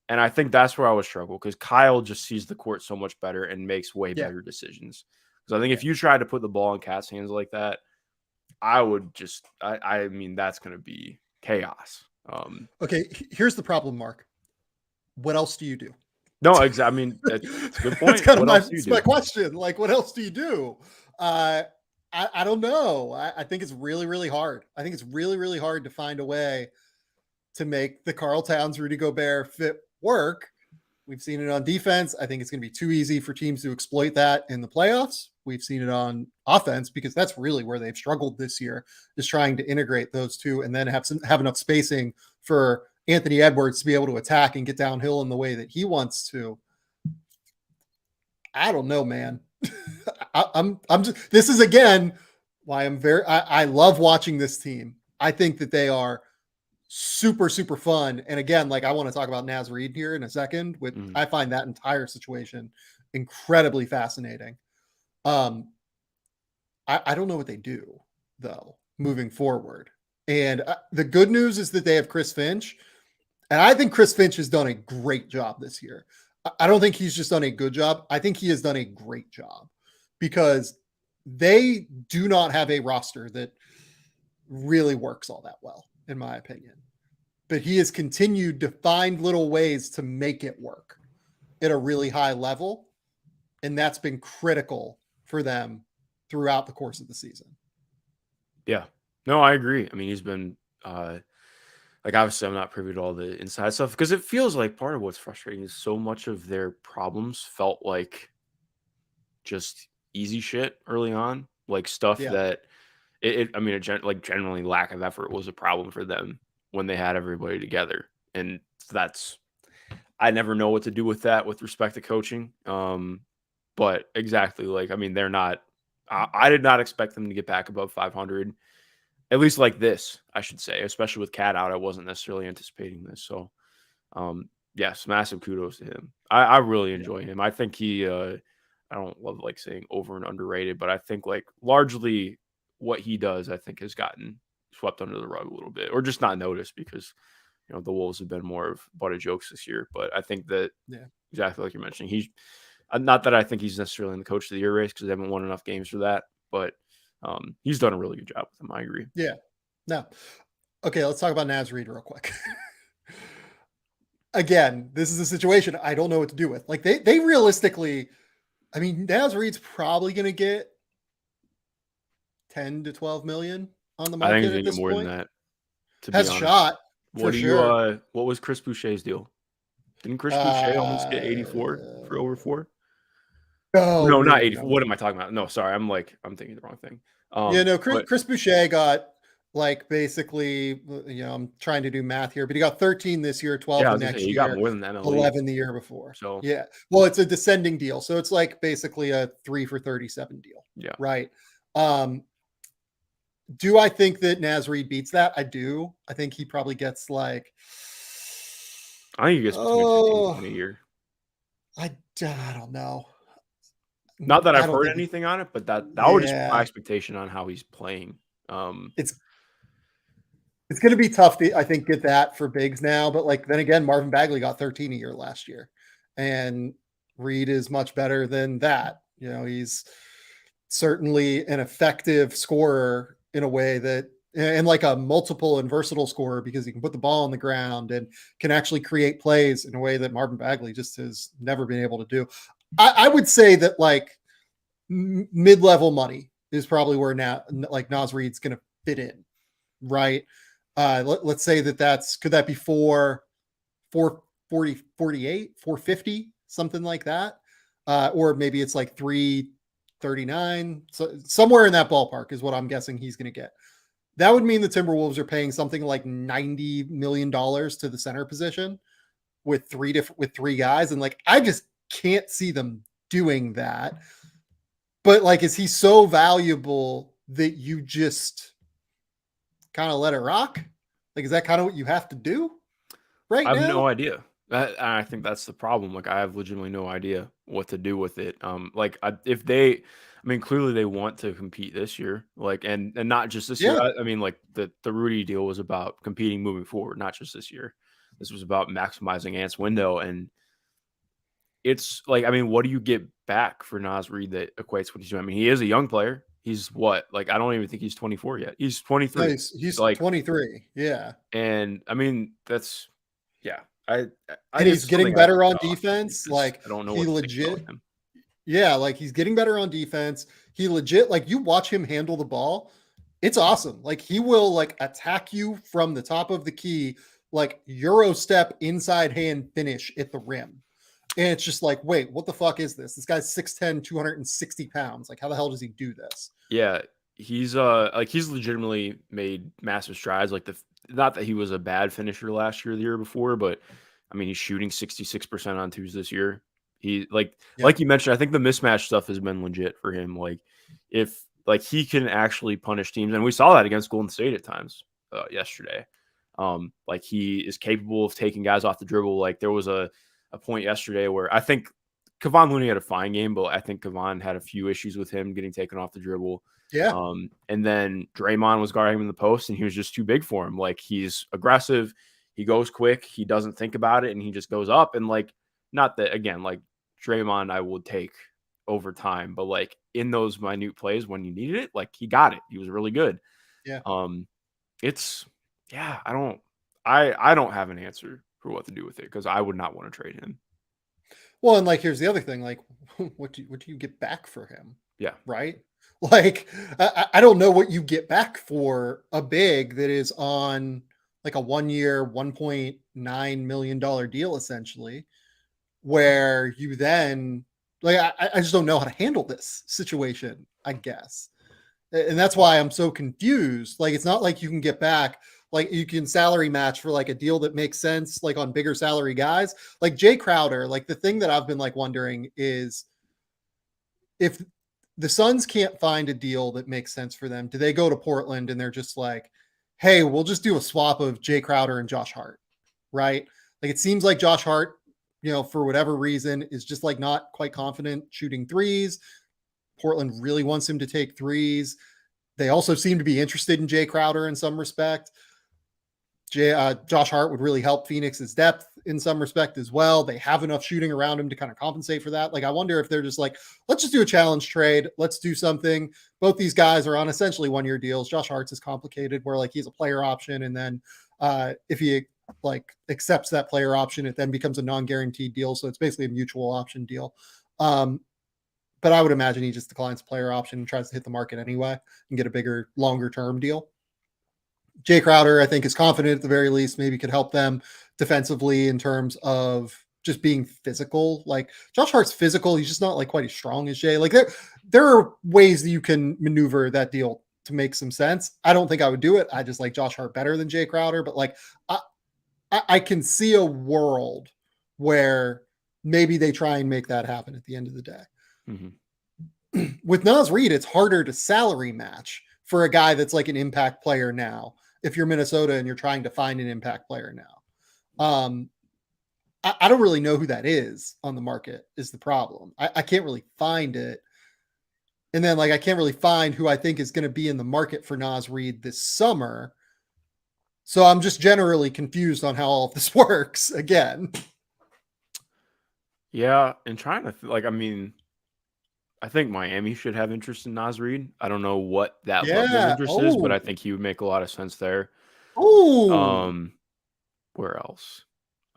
And I think that's where I would struggle because Kyle just sees the court so much better and makes way Yeah. better decisions. Because I think Yeah. if you tried to put the ball in Cat's hands like that, I would just, I mean, that's going to be chaos. Okay, here's the problem, Mark. What else do you do? No, exactly. I mean, that's a good That's point. kind of What else do you my do? question. Like, what else do you do? Uh, I don't know. I think it's really, really hard. I think it's really, really hard to find a way to make the Carl Towns, Rudy Gobert fit work. We've seen it on defense. I think it's going to be too easy for teams to exploit that in the playoffs. We've seen it on offense because that's really where they've struggled this year, is trying to integrate those two and then have enough spacing for Anthony Edwards to be able to attack and get downhill in the way that he wants to. I don't know, man. I'm just, this is again why I love watching this team. I think that they are super, super fun. And again, like I want to talk about Naz Reid here in a second, which Mhm. I find that entire situation incredibly fascinating. Um, I don't know what they do though moving forward. And the good news is that they have Chris Finch, and I think Chris Finch has done a great job this year. I don't think he's just done a good job. I think he has done a great job because they do not have a roster that really works all that well, in my opinion. But he has continued to find little ways to make it work at a really high level. And that's been critical for them throughout the course of the season. Yeah. No, I agree. I mean, he's been, like, obviously, I'm not privy to all the inside stuff because it feels like part of what's frustrating is so much of their problems felt like just easy shit early on, like stuff Yeah. that I mean, like generally lack of effort was a problem for them when they had everybody together, and that's I never know what to do with that with respect to coaching. But exactly, like I mean, they're not. I did not expect them to get back above 500, at least like this, I should say, especially with Cat out. I wasn't necessarily anticipating this, so yes, massive kudos to him. I really Yeah. enjoy him. I think he I don't love like saying over and underrated, but I think like largely what he does, I think has gotten swept under the rug a little bit, or just not noticed because the Wolves have been more of butt of jokes this year. But I think that Yeah. exactly like you're mentioning, he's not that I think he's necessarily in the coach of the year race because they haven't won enough games for that, but he's done a really good job with him. I agree. Yeah. Now, okay, let's talk about Naz Reid real quick. Again, this is a situation I don't know what to do with. Like they realistically, I mean, Naz Reid's probably going to get 10 to 12 million on the I think he's market gonna at get this more than point. that, to be Has a honest. shot for What do you sure. what was Chris Boucher's deal? Didn't Chris Boucher almost get Uh, 84 for over 4? no, No, no, not no, 84. no. What am I talking about? No, sorry. I'm thinking the wrong thing. Yeah, no, But Chris Boucher got like basically, I'm trying to do math here, but he got 13 this year, 12 yeah, I the was gonna say next he got year, more than the MLE. 11 the year before. So Yeah. Well, it's a descending deal. So it's like basically a 3 for 37 deal. yeah, Right. Um, do I think that Naz Reid beats that? I do. I think he probably gets like, I think he gets between 15 and oh, 20 a year. I don't know. Not that I I've don't heard think anything on it, but that would just be my yeah, expectation on how he's playing. Um, it's it's going to be tough to, I think, get that for bigs now. But like then again, Marvin Bagley got 13 a year last year, and Reid is much better than that. He's certainly an effective scorer in a way that, and like a multiple and versatile scorer because he can put the ball on the ground and can actually create plays in a way that Marvin Bagley just has never been able to do. I would say that like mid-level money is probably where now like Naz Reid's going to fit in, right? Let's say could that be 440, 48, 450, something like that? Or maybe it's like 339. So somewhere in that ballpark is what I'm guessing he's going to get. That would mean the Timberwolves are paying something like $90 million to the center position with three guys. And like, I just can't see them doing that. But like, is he so valuable that you just kind of let it rock? Like, is that kind of what you have to do I right have no now? idea. I think that's the problem. Like, I have legitimately no idea what to do with it. If they, I mean, clearly they want to compete this year, like, and not just this year. Yeah. I mean, like the Rudy deal was about competing moving forward, not just this year. This was about maximizing Ant's window, and it's like, I mean, what do you get back for Naz Reid that equates what he's doing? I mean, he is a young player. He's what? Like, I don't even think he's 24 yet. He's No, 23. he's Like, 23. Yeah. and I mean, that's yeah. I And he's it's something getting I better on because defense. I don't know He what to think about legit, him. yeah, like he's getting better on defense. He legit, like you watch him handle the ball. It's awesome. Like he will like attack you from the top of the key, like Euro step inside hand finish at the rim. And it's just like, wait, what the fuck is this? This guy's 6'10, 260 pounds. Like, how the hell does he do this? Yeah, he's legitimately made massive strides. Like not that he was a bad finisher last year, or the year before, but I mean he's shooting 66% on twos this year. He Yeah. like you mentioned, I think the mismatch stuff has been legit for him. Like if like he can actually punish teams, and we saw that against Golden State at times yesterday. Like he is capable of taking guys off the dribble. Like there was a point yesterday where I think Kevon Looney had a fine game, but I think Kevon had a few issues with him getting taken off the dribble. Yeah. And then Draymond was guarding him in the post, and he was just too big for him. Like he's aggressive, he goes quick, he doesn't think about it, and he just goes up. And like, not that again, like Draymond, I would take over time, but like in those minute plays when you needed it, like he got it. He was really good. Yeah. Um, it's yeah, I don't have an answer for what to do with it because I would not want to trade him. Well, and like here's the other thing, like what do you get back for him? Yeah. Right? Like I don't know what you get back for a big that is on like a 1 year, $1.9 million deal essentially, where you then like I just don't know how to handle this situation, I guess. And that's why I'm so confused. Like, it's not like you can get back, like, you can salary match for like a deal that makes sense, like on bigger salary guys. Like Jay Crowder, like the thing that I've been like wondering is if the Suns can't find a deal that makes sense for them, do they go to Portland and they're just like, hey, we'll just do a swap of Jay Crowder and Josh Hart, right? Like, it seems like Josh Hart, for whatever reason, is just like not quite confident shooting threes. Portland really wants him to take threes. They also seem to be interested in Jay Crowder in some respect. Josh Hart would really help Phoenix's depth in some respect as well. They have enough shooting around him to kind of compensate for that. Like, I wonder if they're just like, let's just do a challenge trade. Let's do something. Both these guys are on essentially 1 year deals. Josh Hart's is complicated where like he's a player option. And then if he like accepts that player option, it then becomes a non-guaranteed deal. So it's basically a mutual option deal. But I would imagine he just declines the player option and tries to hit the market anyway and get a bigger, longer term deal. Jay Crowder, I think, is confident at the very least, maybe could help them defensively in terms of just being physical. Like Josh Hart's physical, he's just not like quite as strong as Jay. Like there are ways that you can maneuver that deal to make some sense. I don't think I would do it. I just like Josh Hart better than Jay Crowder, but like I can see a world where maybe they try and make that happen at the end of the day. Mm-hmm. With Naz Reid, it's harder to salary match for a guy that's like an impact player now. If you're Minnesota and you're trying to find an impact player now, I don't really know who that is on the market. Is the problem? I can't really find it. And then like I can't really find who I think is going to be in the market for Naz Reid this summer. So I'm just generally confused on how all of this works again. Yeah, and trying to like, I mean, I think Miami should have interest in Naz Reid. I don't know what that level of Yeah. interest is, but Oh. I think he would make a lot of sense there. Oh. Um, where else?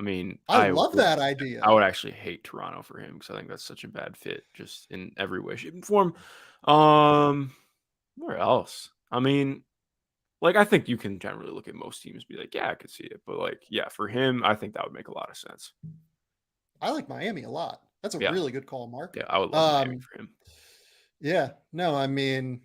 I mean, I love that I idea. would actually hate Toronto for him because I think that's such a bad fit, just in every way, shape, and form. Um, where else? I mean, like I think you can generally look at most teams and be like, yeah, I could see it, but like, yeah, for him, I think that would make a lot of sense. I like Miami a lot. That's a Yeah, really good call, Mark. yeah, I would love Miami for him. Yeah. No, I mean,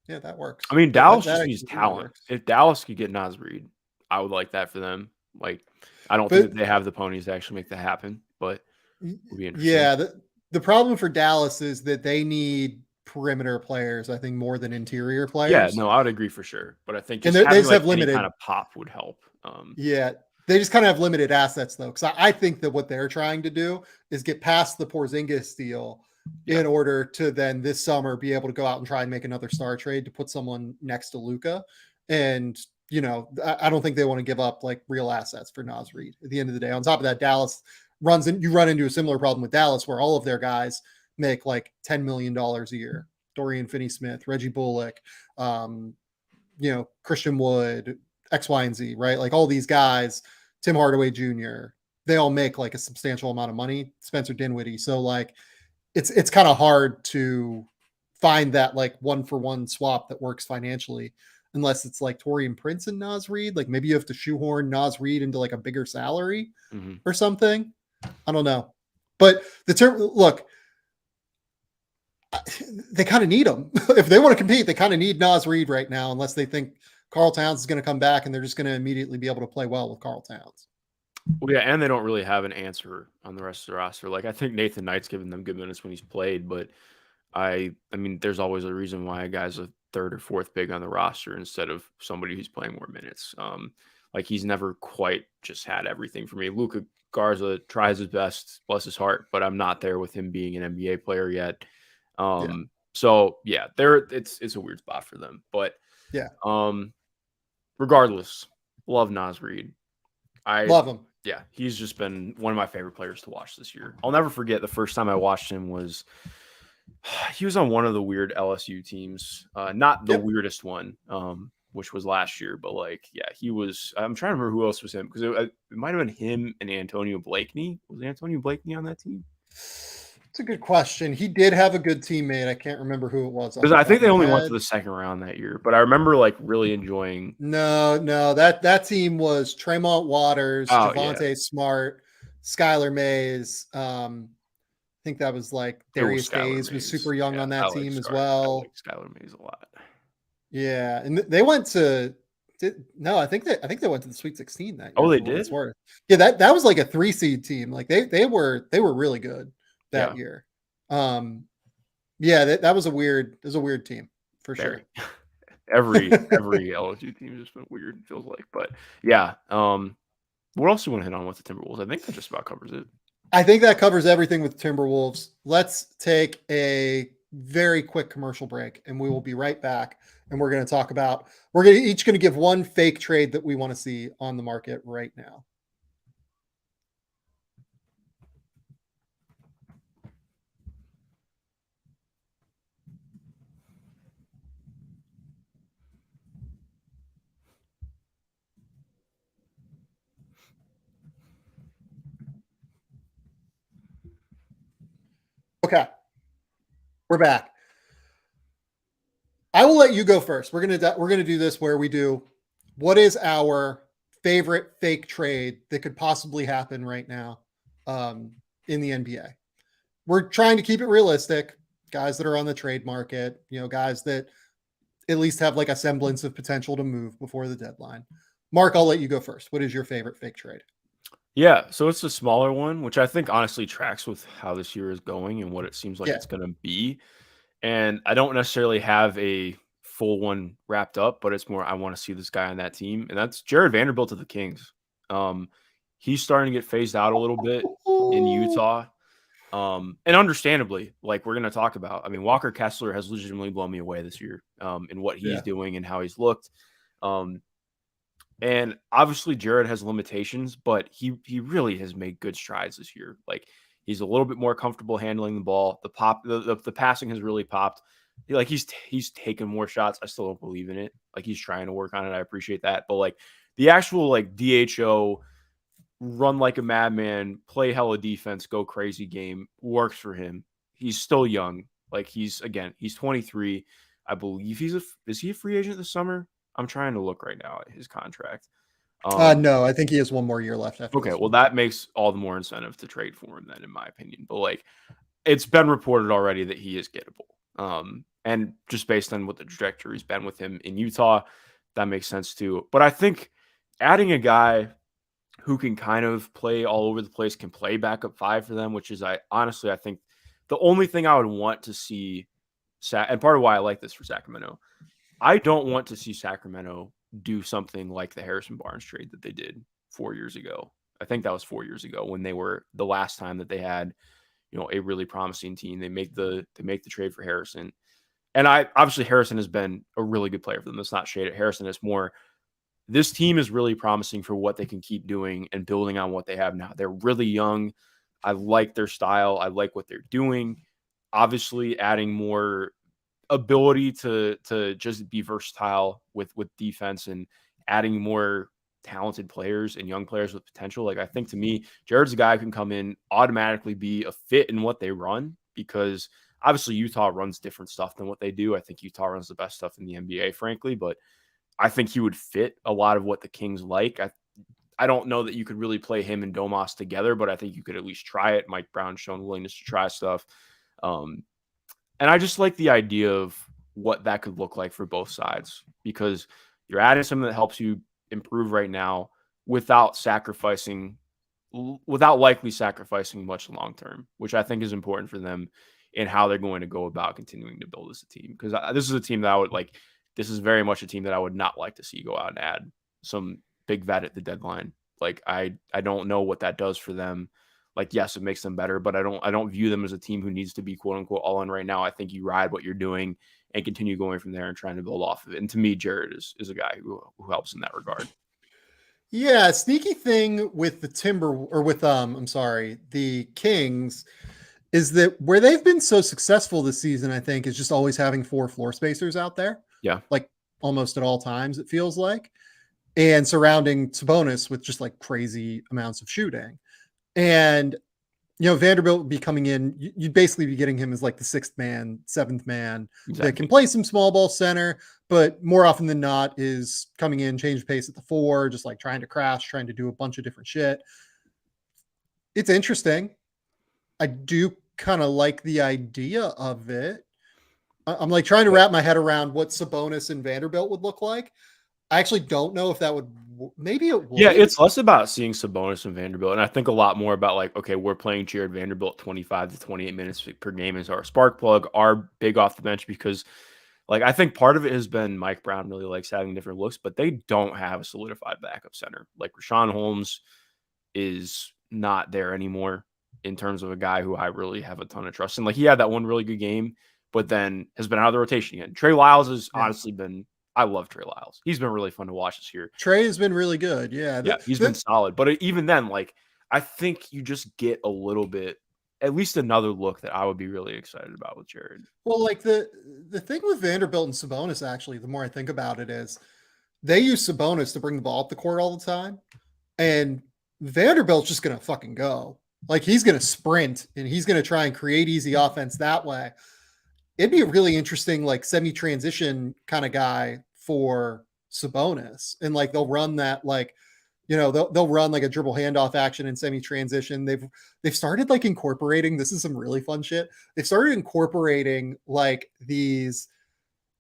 yeah, that I works. mean, That Dallas that that just needs actually really talent. works. If Dallas could get Naz Reid, I would like that for them. Like, I don't think But that they have the ponies to actually make that happen, but it would be interesting. yeah, the problem for Dallas is that they need perimeter players, I think, more than interior Yeah, players. no, I would agree for sure. But I think And just they having just like have any kind limited. of pop would help. Yeah, they just kind of have limited assets though, because I think that what they're trying to do is get past the Porzingis deal Yeah. in order to then this summer be able to go out and try and make another star trade to put someone next to Luca. And I don't think they want to give up like real assets for Naz Reid at the end of the day. On top of that, Dallas you run into a similar problem with Dallas where all of their guys make like $10 million a year. Dorian Finney-Smith, Reggie Bullock, um, Christian Wood, X, Y, and Z, right? Like all these guys, Tim Hardaway Jr., they all make like a substantial amount of money. Spencer Dinwiddie. So like it's kind of hard to find that like one for one swap that works financially unless it's like Torian Prince and Naz Reid. Like maybe you have to shoehorn Naz Reid into like a bigger salary Hmm. or something. I don't know. But the term look, they kind of need him. If they want to compete, they kind of need Naz Reid right now, unless they think Carl Towns is going to come back and they're just going to immediately be able to play well with Carl Towns. Well, yeah, and they don't really have an answer on the rest of the roster. Like I think Nathan Knight's given them good minutes when he's played, but I mean, there's always a reason why a guy's a third or fourth big on the roster instead of somebody who's playing more minutes. Like he's never quite just had everything for me. Luka Garza tries his best, bless his heart, but I'm not there with him being an NBA player yet. Yeah. So yeah, it's a weird spot for them. But Yeah. um, regardless, love Naz Reid. I Love him. Yeah, he's just been one of my favorite players to watch this year. I'll never forget the first time I watched him was he was on one of the weird LSU teams, not the Yep. weirdest one, which was last year, but like, yeah, he was. I'm trying to remember who else was him because it might have been him and Antonio Blakeney. Was Antonio Blakeney on that team? It's a good question. He did have a good teammate. I can't remember who it was off Because the I top think of they my only went head. to the second round that year, but I remember like really enjoying. No, that team was Tremont Waters, Oh yeah, Javante Smart, Skylar Mays. I think that was like it was Darius Skylar Days was Mays. super young Yeah, on that team as well. like Skylar Mays a lot. Yeah, and they went to no, I think they went to the Sweet 16 that Oh, year they for what it's did. worth. Yeah, that was like a 3 seed team. Like they were really good that Yeah, year. Um, yeah, that was a weird team for very. sure. Every LSU team has been weird. It feels like, but yeah. What else do you want to hit on with the Timberwolves? I think that just about covers it. I think that covers everything with Timberwolves. Let's take a very quick commercial break and we will be right back. And we're going to talk about, each going to give one fake trade that we want to see on the market right now. Okay, we're back. I will let you go first. We're gonna do this where we do what is our favorite fake trade that could possibly happen right now um, in the NBA. We're trying to keep it realistic. Guys that are on the trade market, guys that at least have like a semblance of potential to move before the deadline. Mark, I'll let you go first. What is your favorite fake trade? Yeah, so it's a smaller one, which I think honestly tracks with how this year is going and what it seems like Yeah. it's going to be. And I don't necessarily have a full one wrapped up, but it's more I want to see this guy on that team, and that's Jared Vanderbilt of the Kings. Um, he's starting to get phased out a little bit in Utah. And understandably, like we're going to talk about, I mean, Walker Kessler has legitimately blown me away this year in what he's doing and how he's looked. And obviously Jared has limitations, but he really has made good strides this year. Like he's a little bit more comfortable handling the ball. The passing has really popped. Like he's taken more shots. I still don't believe in it. Like he's trying to work on it. I appreciate that. But like the actual like DHO run like a madman, play hella defense, go crazy game works for him. He's still young. Like he's 23. I believe is he a free agent this summer? I'm trying to look right now at his contract. No, I think he has one more year left after Okay, this well one. that makes all the more incentive to trade for him then, in my opinion. But like, it's been reported already that he is gettable. And just based on what the trajectory's been with him in Utah, that makes sense too. But I think adding a guy who can kind of play all over the place, can play backup five for them, which is I think the only thing I would want to see, and part of why I like this for Sacramento, I don't want to see Sacramento do something like the Harrison Barnes trade that they did 4 years ago. I think that was 4 years ago when they were the last time that they had, a really promising team. They make the trade for Harrison. And obviously Harrison has been a really good player for them. That's not shade at Harrison. It's more this team is really promising for what they can keep doing and building on what they have now. They're really young. I like their style. I like what they're doing. Obviously adding more ability to just be versatile with defense and adding more talented players and young players with potential. Like I think to me, Jared's a guy who can come in, automatically be a fit in what they run, because obviously Utah runs different stuff than what they do. I think Utah runs the best stuff in the NBA, frankly, but I think he would fit a lot of what the Kings like. I don't know that you could really play him and Domas together, but I think you could at least try it. Mike Brown's shown willingness to try stuff. And I just like the idea of what that could look like for both sides, because you're adding something that helps you improve right now without likely sacrificing much long term, which I think is important for them in how they're going to go about continuing to build as a team. Because this is a team that I would like. This is very much a team that I would not like to see go out and add some big vet at the deadline. Like I don't know what that does for them. Like, yes, it makes them better, but I don't view them as a team who needs to be quote unquote all in right now. I think you ride what you're doing and continue going from there and trying to build off of it. And to me, Jared is a guy who helps in that regard. Yeah, sneaky thing with the Kings is that where they've been so successful this season, I think, is just always having 4 floor spacers out there. Yeah. Like almost at all times, it feels like. And surrounding Sabonis with just like crazy amounts of shooting. And, Vanderbilt would be coming in. You'd basically be getting him as like the 6th man, 7th man that can play some small ball center, but more often than not is coming in, change pace at the 4, just like trying to crash, trying to do a bunch of different shit. It's interesting. I do kind of like the idea of it. I'm like trying to wrap my head around what Sabonis and Vanderbilt would look like. I actually don't know if that would, maybe it would. Yeah, it's less about seeing Sabonis and Vanderbilt, and I think a lot more about like, okay, we're playing Jared Vanderbilt 25 to 28 minutes per game as our spark plug, our big off the bench, because like I think part of it has been Mike Brown really likes having different looks, but they don't have a solidified backup center. Like Rashawn Holmes is not there anymore in terms of a guy who I really have a ton of trust in. Like he had that one really good game, but then has been out of the rotation again. Trey Lyles has honestly been, I love Trey Lyles. He's been really fun to watch this year. Trey has been really good. Yeah. He's been solid. But even then, like, I think you just get a little bit, at least another look that I would be really excited about with Jared. Well, like the thing with Vanderbilt and Sabonis, actually, the more I think about it, is they use Sabonis to bring the ball up the court all the time. And Vanderbilt's just going to fucking go. Like he's going to sprint and he's going to try and create easy offense that way. It'd be a really interesting, like semi-transition kind of guy for Sabonis. And like, they'll run that, like, they'll run like a dribble handoff action in semi-transition. They've started like incorporating, this is some really fun shit. They've started incorporating like these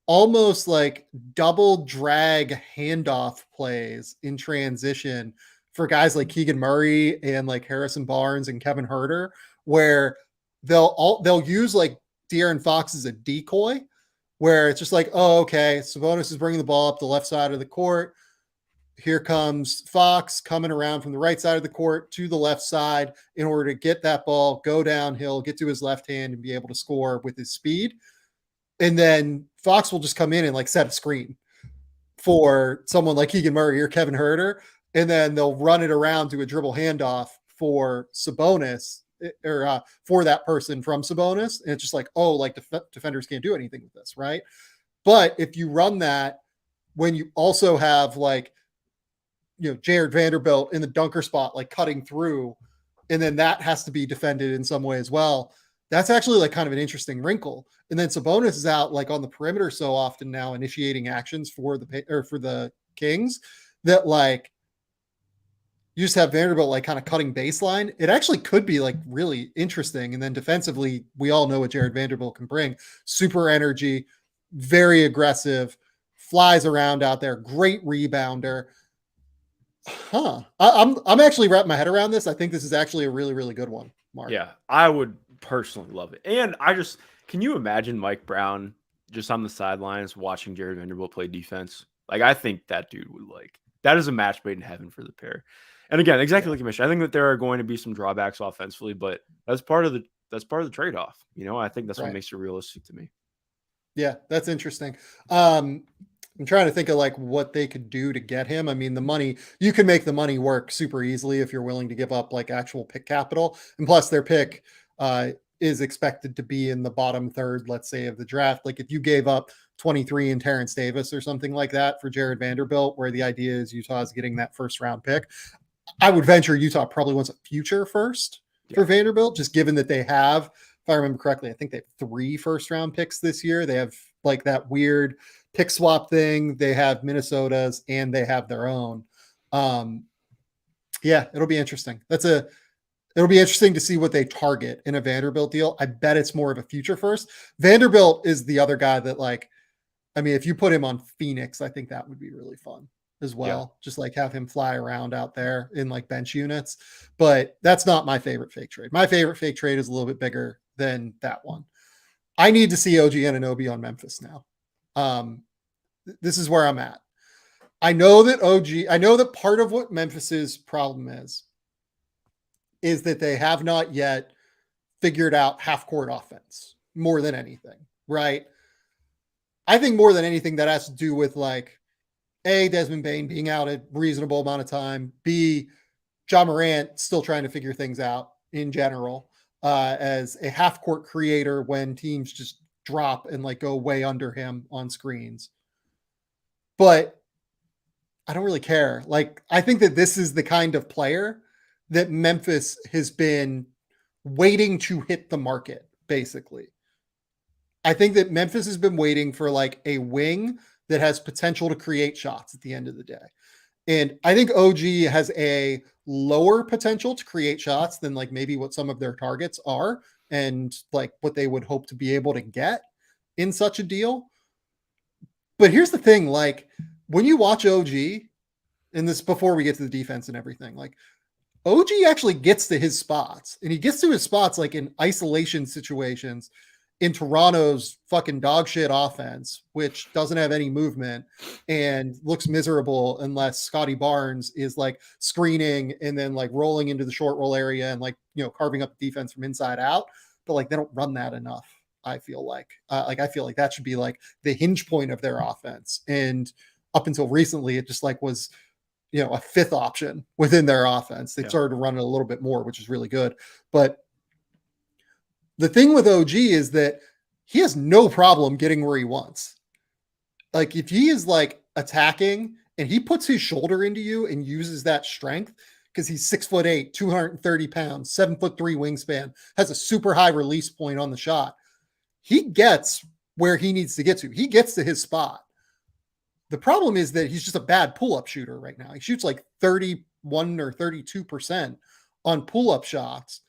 almost like double drag handoff plays in transition for guys like Keegan Murray and like Harrison Barnes and Kevin Huerter, where they'll use like De'Aaron Fox as a decoy, where it's just like, oh, okay, Sabonis is bringing the ball up the left side of the court. here comes Fox coming around from the right side of the court to the left side in order to get that ball, go downhill, get to his left hand, and be able to score with his speed. And then Fox will just come in and like set a screen for someone like Keegan Murray or Kevin Huerter, and then they'll run it around to a dribble handoff for Sabonis or for that person from Sabonis. And it's just like, oh, like defenders can't do anything with this, right? But if you run that when you also have like, Jared Vanderbilt in the dunker spot, like cutting through, and then that has to be defended in some way as well. That's actually like kind of an interesting wrinkle. And then Sabonis is out like on the perimeter so often now, initiating actions for the Kings, that like you just have Vanderbilt like kind of cutting baseline. It actually could be like really interesting. And then defensively, we all know what Jared Vanderbilt can bring. Super energy, very aggressive, flies around out there, great rebounder. I'm actually wrapping my head around this. I think this is actually a really, really good one, Mark. Yeah, I would personally love it. And can you imagine Mike Brown just on the sidelines watching Jared Vanderbilt play defense? Like, I think that dude would that is a match made in heaven for the pair. And again, exactly like you mentioned, I think that there are going to be some drawbacks offensively, but that's part of the trade-off. I think that's what makes it realistic to me. Yeah, that's interesting. I'm trying to think of like what they could do to get him. I mean, the money, you can make the money work super easily if you're willing to give up like actual pick capital. And plus their pick is expected to be in the bottom third, let's say, of the draft. Like if you gave up 23 and Terrence Davis or something like that for Jared Vanderbilt, where the idea is Utah is getting that first round pick, I would venture Utah probably wants a future first for Vanderbilt, just given that they have, if I remember correctly, I think they have 3 first round picks this year. They have like that weird pick swap thing. They have Minnesota's and they have their own. Yeah, it'll be interesting. It'll be interesting to see what they target in a Vanderbilt deal. I bet it's more of a future first. Vanderbilt is the other guy that if you put him on Phoenix, I think that would be really fun as well. Yeah. Just like have him fly around out there in like bench units. But that's not my favorite fake trade. My favorite fake trade is a little bit bigger than that one. I need to see OG Anunoby on Memphis now. This is where I'm at. I know that part of what Memphis's problem is that they have not yet figured out half court offense more than anything, right? I think more than anything that has to do with like A, Desmond Bane being out a reasonable amount of time, B, Ja Morant still trying to figure things out in general as a half court creator when teams just drop and like go way under him on screens. But I don't really care. Like, I think that this is the kind of player that Memphis has been waiting to hit the market, basically. I think that Memphis has been waiting for like a wing that has potential to create shots at the end of the day. And I think OG has a lower potential to create shots than like maybe what some of their targets are and like what they would hope to be able to get in such a deal. But here's the thing, like when you watch OG, and this before we get to the defense and everything, like OG actually gets to his spots, and he gets to his spots like in isolation situations in Toronto's fucking dog shit offense, which doesn't have any movement and looks miserable unless Scotty Barnes is like screening and then like rolling into the short roll area and like, carving up the defense from inside out. But like, they don't run that enough. I feel like that should be like the hinge point of their offense. And up until recently, it just like was, a fifth option within their offense. They started to run it a little bit more, which is really good. But the thing with OG is that he has no problem getting where he wants. Like if he is like attacking and he puts his shoulder into you and uses that strength, because he's 6'8", 230 pounds, 7'3" wingspan, has a super high release point on the shot. He gets where he needs to get to. He gets to his spot. The problem is that he's just a bad pull-up shooter right now. He shoots like 31 or 32% on pull-up shots.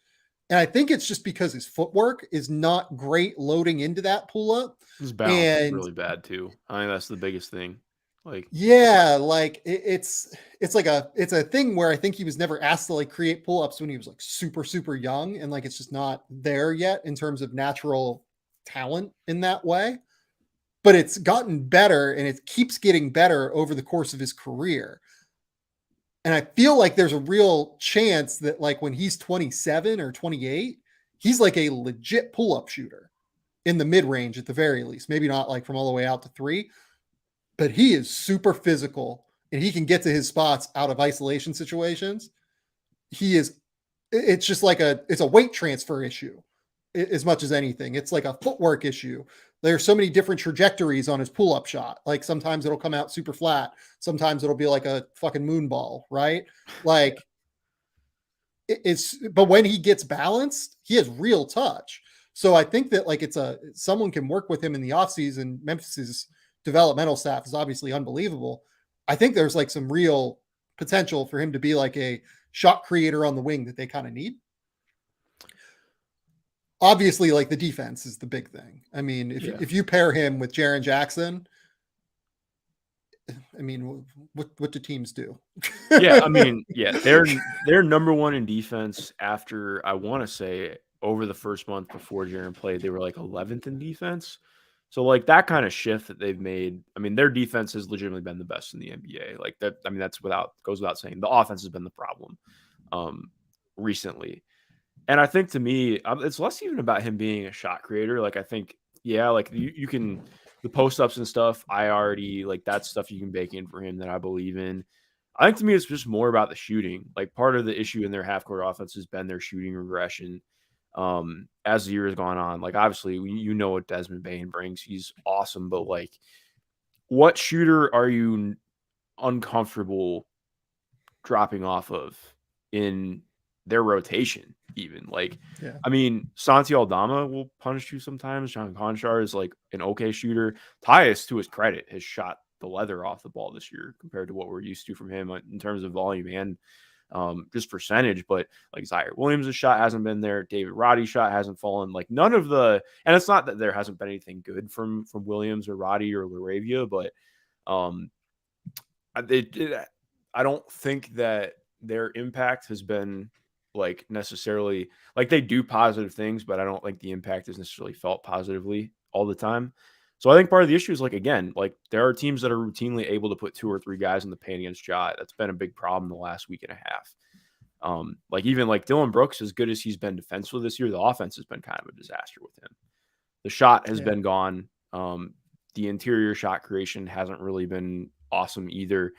And I think it's just because his footwork is not great loading into that pull-up. His balance is really bad too. I think that's the biggest thing. Like, yeah, like it's a thing where I think he was never asked to like create pull-ups when he was like super, super young. And like, it's just not there yet in terms of natural talent in that way. But it's gotten better and it keeps getting better over the course of his career. And I feel like there's a real chance that like when he's 27 or 28, he's like a legit pull-up shooter in the mid-range at the very least. Maybe not like from all the way out to three, but he is super physical and he can get to his spots out of isolation situations. He is, it's just like it's a weight transfer issue as much as anything. It's like a footwork issue. There's so many different trajectories on his pull-up shot. Like sometimes it'll come out super flat. Sometimes it'll be like a fucking moon ball, right? Like but when he gets balanced, he has real touch. So I think that like someone can work with him in the offseason. Memphis's developmental staff is obviously unbelievable. I think there's like some real potential for him to be like a shot creator on the wing that they kind of need. Obviously, like the defense is the big thing. I mean, if you pair him with Jaren Jackson, I mean, what do teams do? Yeah, I mean, yeah, they're number one in defense after, I want to say, over the first month before Jaren played, they were like 11th in defense. So like that kind of shift that they've made, I mean, their defense has legitimately been the best in the NBA. Like that, I mean, that's goes without saying. The offense has been the problem recently. And I think to me, it's less even about him being a shot creator. Like I think, yeah, like you can the post ups and stuff. I already like that stuff you can bake in for him that I believe in. I think to me, it's just more about the shooting. Like part of the issue in their half court offense has been their shooting regression as the year has gone on. Like obviously, you know what Desmond Bane brings. He's awesome, but like, what shooter are you uncomfortable dropping off of in their rotation? Even like, Yeah. I mean, Santi Aldama will punish you sometimes. John Conchar is like an okay shooter. Tyus, to his credit, has shot the leather off the ball this year compared to what we're used to from him in terms of volume and just percentage. But like Zaire Williams' shot hasn't been there. David Roddy's shot hasn't fallen. Like none of the, and it's not that there hasn't been anything good from Williams or Roddy or Laravia, but I don't think that their impact has been like necessarily like they do positive things, but I don't think the impact is necessarily felt positively all the time. So I think part of the issue is like, again, like there are teams that are routinely able to put 2 or 3 guys in the paint against Ja. That's been a big problem the last week and a half. Like even like Dylan Brooks, as good as he's been defensively this year, the offense has been kind of a disaster with him. The shot has been gone. The interior shot creation hasn't really been awesome either.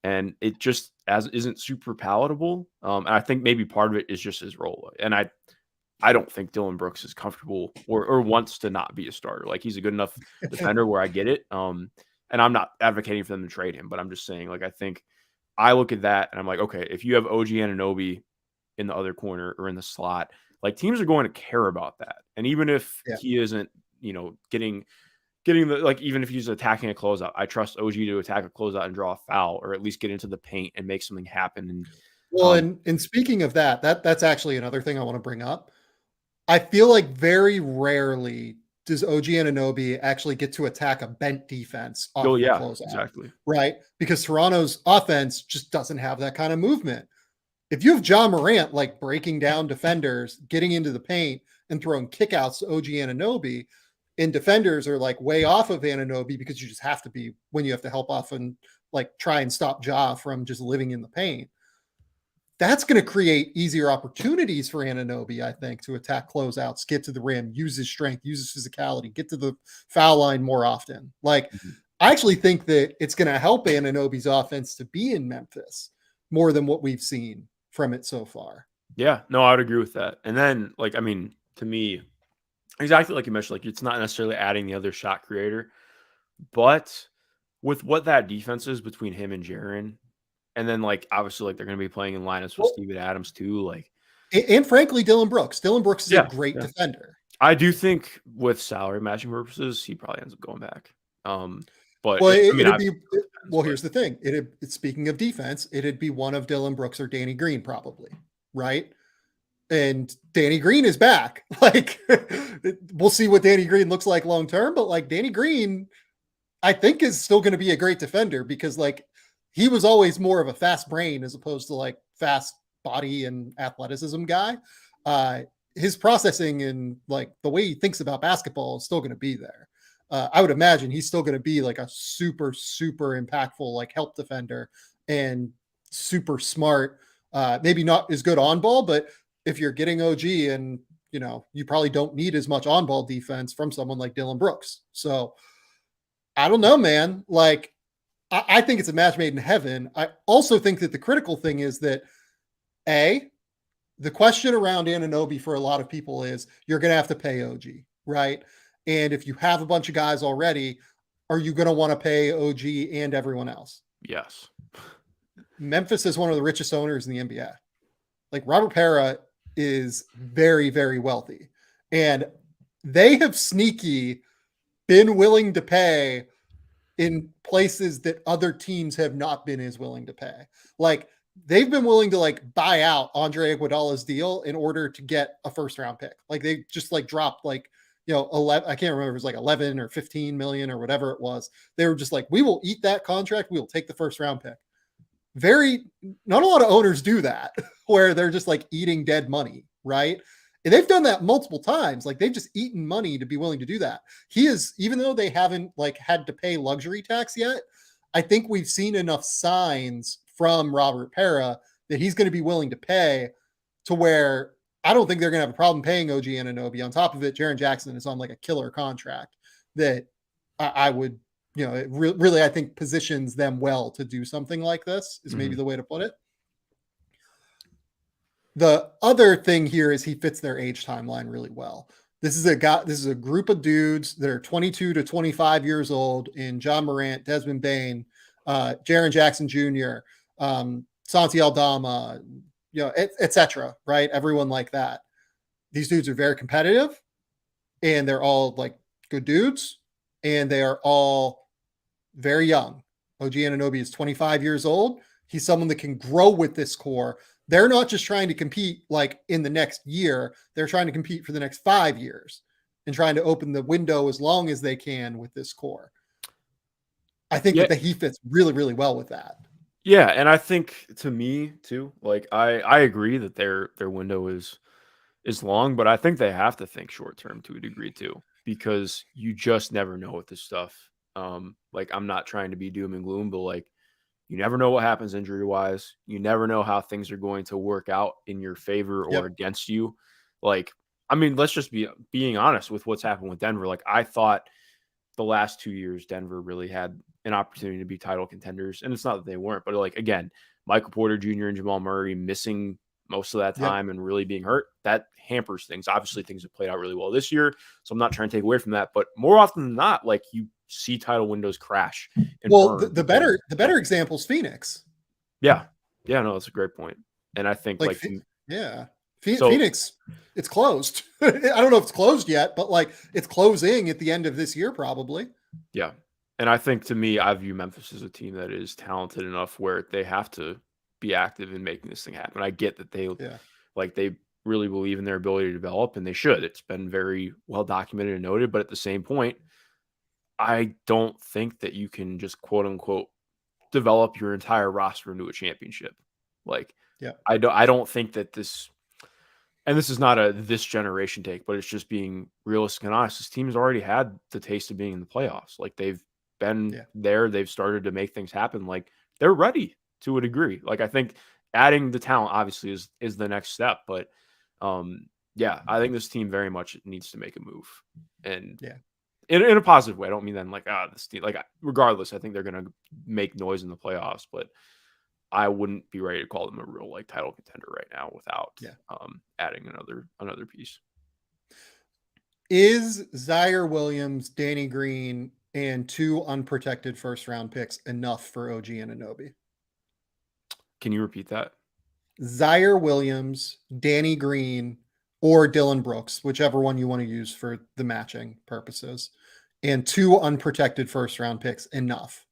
And it just isn't super palatable. And I think maybe part of it is just his role. And I don't think Dylan Brooks is comfortable or wants to not be a starter. Like he's a good enough defender where I get it. And I'm not advocating for them to trade him, but I'm just saying, like, I think I look at that and I'm like, okay, if you have OG Anunoby in the other corner or in the slot, like teams are going to care about that. And even if he isn't, getting the, like, even if he's attacking a closeout, I trust OG to attack a closeout and draw a foul, or at least get into the paint and make something happen. And well, and speaking of that's actually another thing I want to bring up. I feel like very rarely does OG Anunoby actually get to attack a bent defense off the closeout. Exactly. Right? Because Toronto's offense just doesn't have that kind of movement. If you have John Morant like breaking down defenders, getting into the paint and throwing kickouts to OG Anunoby, and defenders are like way off of Anunoby because you just have to be when you have to help off and like try and stop Ja from just living in the paint. That's going to create easier opportunities for Anunoby, I think, to attack closeouts, get to the rim, use his strength, use his physicality, get to the foul line more often. Like, I actually think that it's going to help Anunoby's offense to be in Memphis more than what we've seen from it so far. Yeah, no, I would agree with that. And then, like, I mean, to me, exactly like you mentioned, like it's not necessarily adding the other shot creator, but with what that defense is between him and Jaren, and then like obviously like they're going to be playing in lineups with Steven Adams too, like, and frankly, Dylan Brooks. Dylan Brooks is a great defender. I do think with salary matching purposes, he probably ends up going back. But well, I mean, here's the thing. Speaking of defense, it'd be one of Dylan Brooks or Danny Green, probably, right? And Danny Green is back. Like, we'll see what Danny Green looks like long term, but like Danny Green, I think is still going to be a great defender because like he was always more of a fast brain as opposed to like fast body and athleticism guy. His processing and like the way he thinks about basketball is still going to be there. I would imagine he's still going to be like a super, super impactful like help defender. And super smart. Maybe not as good on ball, but if you're getting OG and you probably don't need as much on ball defense from someone like Dylan Brooks. So I don't know, man. Like, I think it's a match made in heaven. I also think that the critical thing is that the question around Anunoby for a lot of people is you're going to have to pay OG, right? And if you have a bunch of guys already, are you going to want to pay OG and everyone else? Yes. Memphis is one of the richest owners in the NBA. Like Robert Parra is very, very wealthy. And they have sneaky been willing to pay in places that other teams have not been as willing to pay. Like they've been willing to like buy out Andre Iguodala's deal in order to get a first round pick. Like they just like dropped like 11, I can't remember if it was like 11 or 15 million or whatever it was. They were just like, we will eat that contract. We will take the first round pick. Not a lot of owners do that where they're just like eating dead money, right? And they've done that multiple times. Like they've just eaten money to be willing to do that. Even though they haven't like had to pay luxury tax yet, I think we've seen enough signs from Robert Parra that he's going to be willing to pay to where I don't think they're going to have a problem paying OG Anunoby. On top of it, Jaren Jackson is on like a killer contract that I would, it really, I think positions them well to do something like this is maybe the way to put it. The other thing here is he fits their age timeline really well. This is a group of dudes that are 22 to 25 years old in John Morant, Desmond Bane, Jaren Jackson Jr., Santi Aldama, et cetera, right? Everyone like that. These dudes are very competitive and they're all like good dudes and they are all very young. OG Anunoby is 25 years old. He's someone that can grow with this core. They're not just trying to compete like in the next year. They're trying to compete for the next 5 years and trying to open the window as long as they can with this core. I think that he fits really, really well with that. Yeah, and I think to me too, like I agree that their window is long, but I think they have to think short term to a degree too, because you just never know with this stuff. Like I'm not trying to be doom and gloom, but like you never know what happens injury wise. You never know how things are going to work out in your favor or against you. Like, I mean, let's just being honest with what's happened with Denver. Like I thought the last 2 years, Denver really had an opportunity to be title contenders. And it's not that they weren't, but like, again, Michael Porter Jr. and Jamal Murray missing most of that time and really being hurt, that hampers things. Obviously, things have played out really well this year. So I'm not trying to take away from that. But more often than not, like you see title windows crash. Well, the better example is Phoenix. Yeah. Yeah, no, that's a great point. And I think Phoenix, it's closed. I don't know if it's closed yet, but like it's closing at the end of this year, probably. Yeah. And I think to me, I view Memphis as a team that is talented enough where they have to be active in making this thing happen. I get that they really believe in their ability to develop, and they should. It's been very well documented and noted, but at the same point, I don't think that you can just quote unquote develop your entire roster into a championship. Like, I don't think that this, and this is not a this generation take, but it's just being realistic and honest. This team has already had the taste of being in the playoffs. Like they've been there, they've started to make things happen. Like they're ready to a degree. Like I think adding the talent obviously is the next step, but I think this team very much needs to make a move, and in a positive way. I don't mean then like this team, like regardless, I think they're gonna make noise in the playoffs, but I wouldn't be ready to call them a real like title contender right now without adding another piece. Is Zaire Williams, Danny Green, and 2 unprotected first round picks enough for OG Anunoby? Can you repeat that? Zaire Williams, Danny Green, or Dylan Brooks, whichever one you want to use for the matching purposes, and 2 unprotected first round picks enough?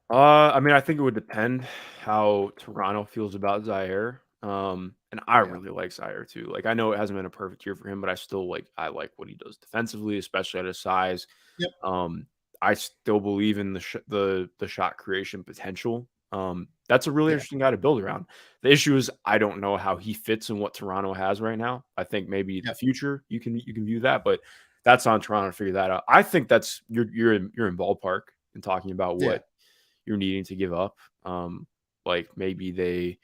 I mean, I think it would depend how Toronto feels about Zaire. And I really like Zaire too. Like I know it hasn't been a perfect year for him, but I like what he does defensively, especially at his size. I still believe in the shot creation potential. That's a really interesting guy to build around. The issue is I don't know how he fits in what Toronto has right now. I think maybe in the future you can view that, but that's on Toronto to figure that out. I think that's you're in ballpark in talking about what you're needing to give up. Like maybe they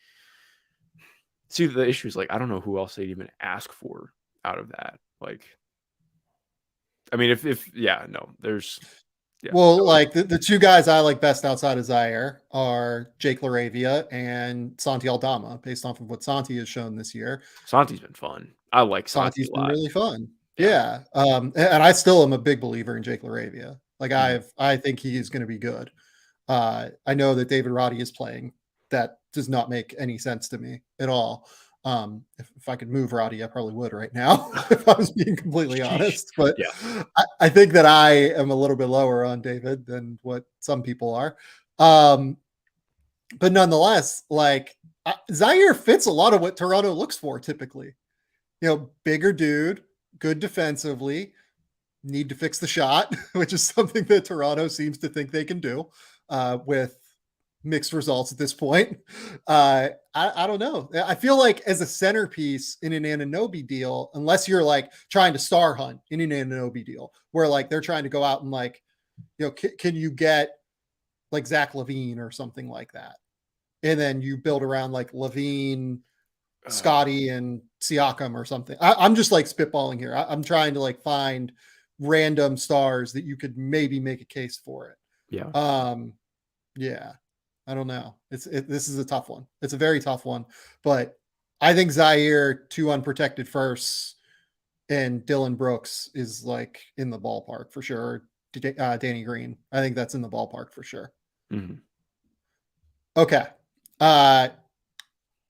see the issue is like I don't know who else they'd even ask for out of that. Like, I mean, if yeah, no, there's yeah, Well, that would, like the two guys I like best outside of Zaire are Jake LaRavia and Santi Aldama, based off of what Santi has shown this year. Santi's been fun. I like Santi Santi's a been lot. really fun. Yeah. Yeah. And I still am a big believer in Jake LaRavia. Like Mhm. I think he is going to be good. I know that David Roddy is playing. That does not make any sense to me at all. If I could move Roddy, I probably would right now, if I was being completely Sheesh. honest. But Yeah. I think that I am a little bit lower on David than what some people are. Um, but nonetheless, like Zaire fits a lot of what Toronto looks for typically. Bigger dude, good defensively, need to fix the shot, which is something that Toronto seems to think they can do with mixed results at this point. I don't know. I feel like as a centerpiece in an Anunoby deal, unless you're like trying to star hunt in an Anunoby deal, where like they're trying to go out and like, can you get like Zach LaVine or something like that? And then you build around like LaVine, Uh, Scotty, and Siakam or something. I'm just like spitballing here. I'm trying to like find random stars that you could maybe make a case for yeah. it. Yeah, I don't know. This is a tough one. It's a very tough one, but I think Zaire two unprotected firsts and Dylan Brooks is like in the ballpark for sure. Danny Green, I think that's in the ballpark for sure. Mhm. Okay, uh,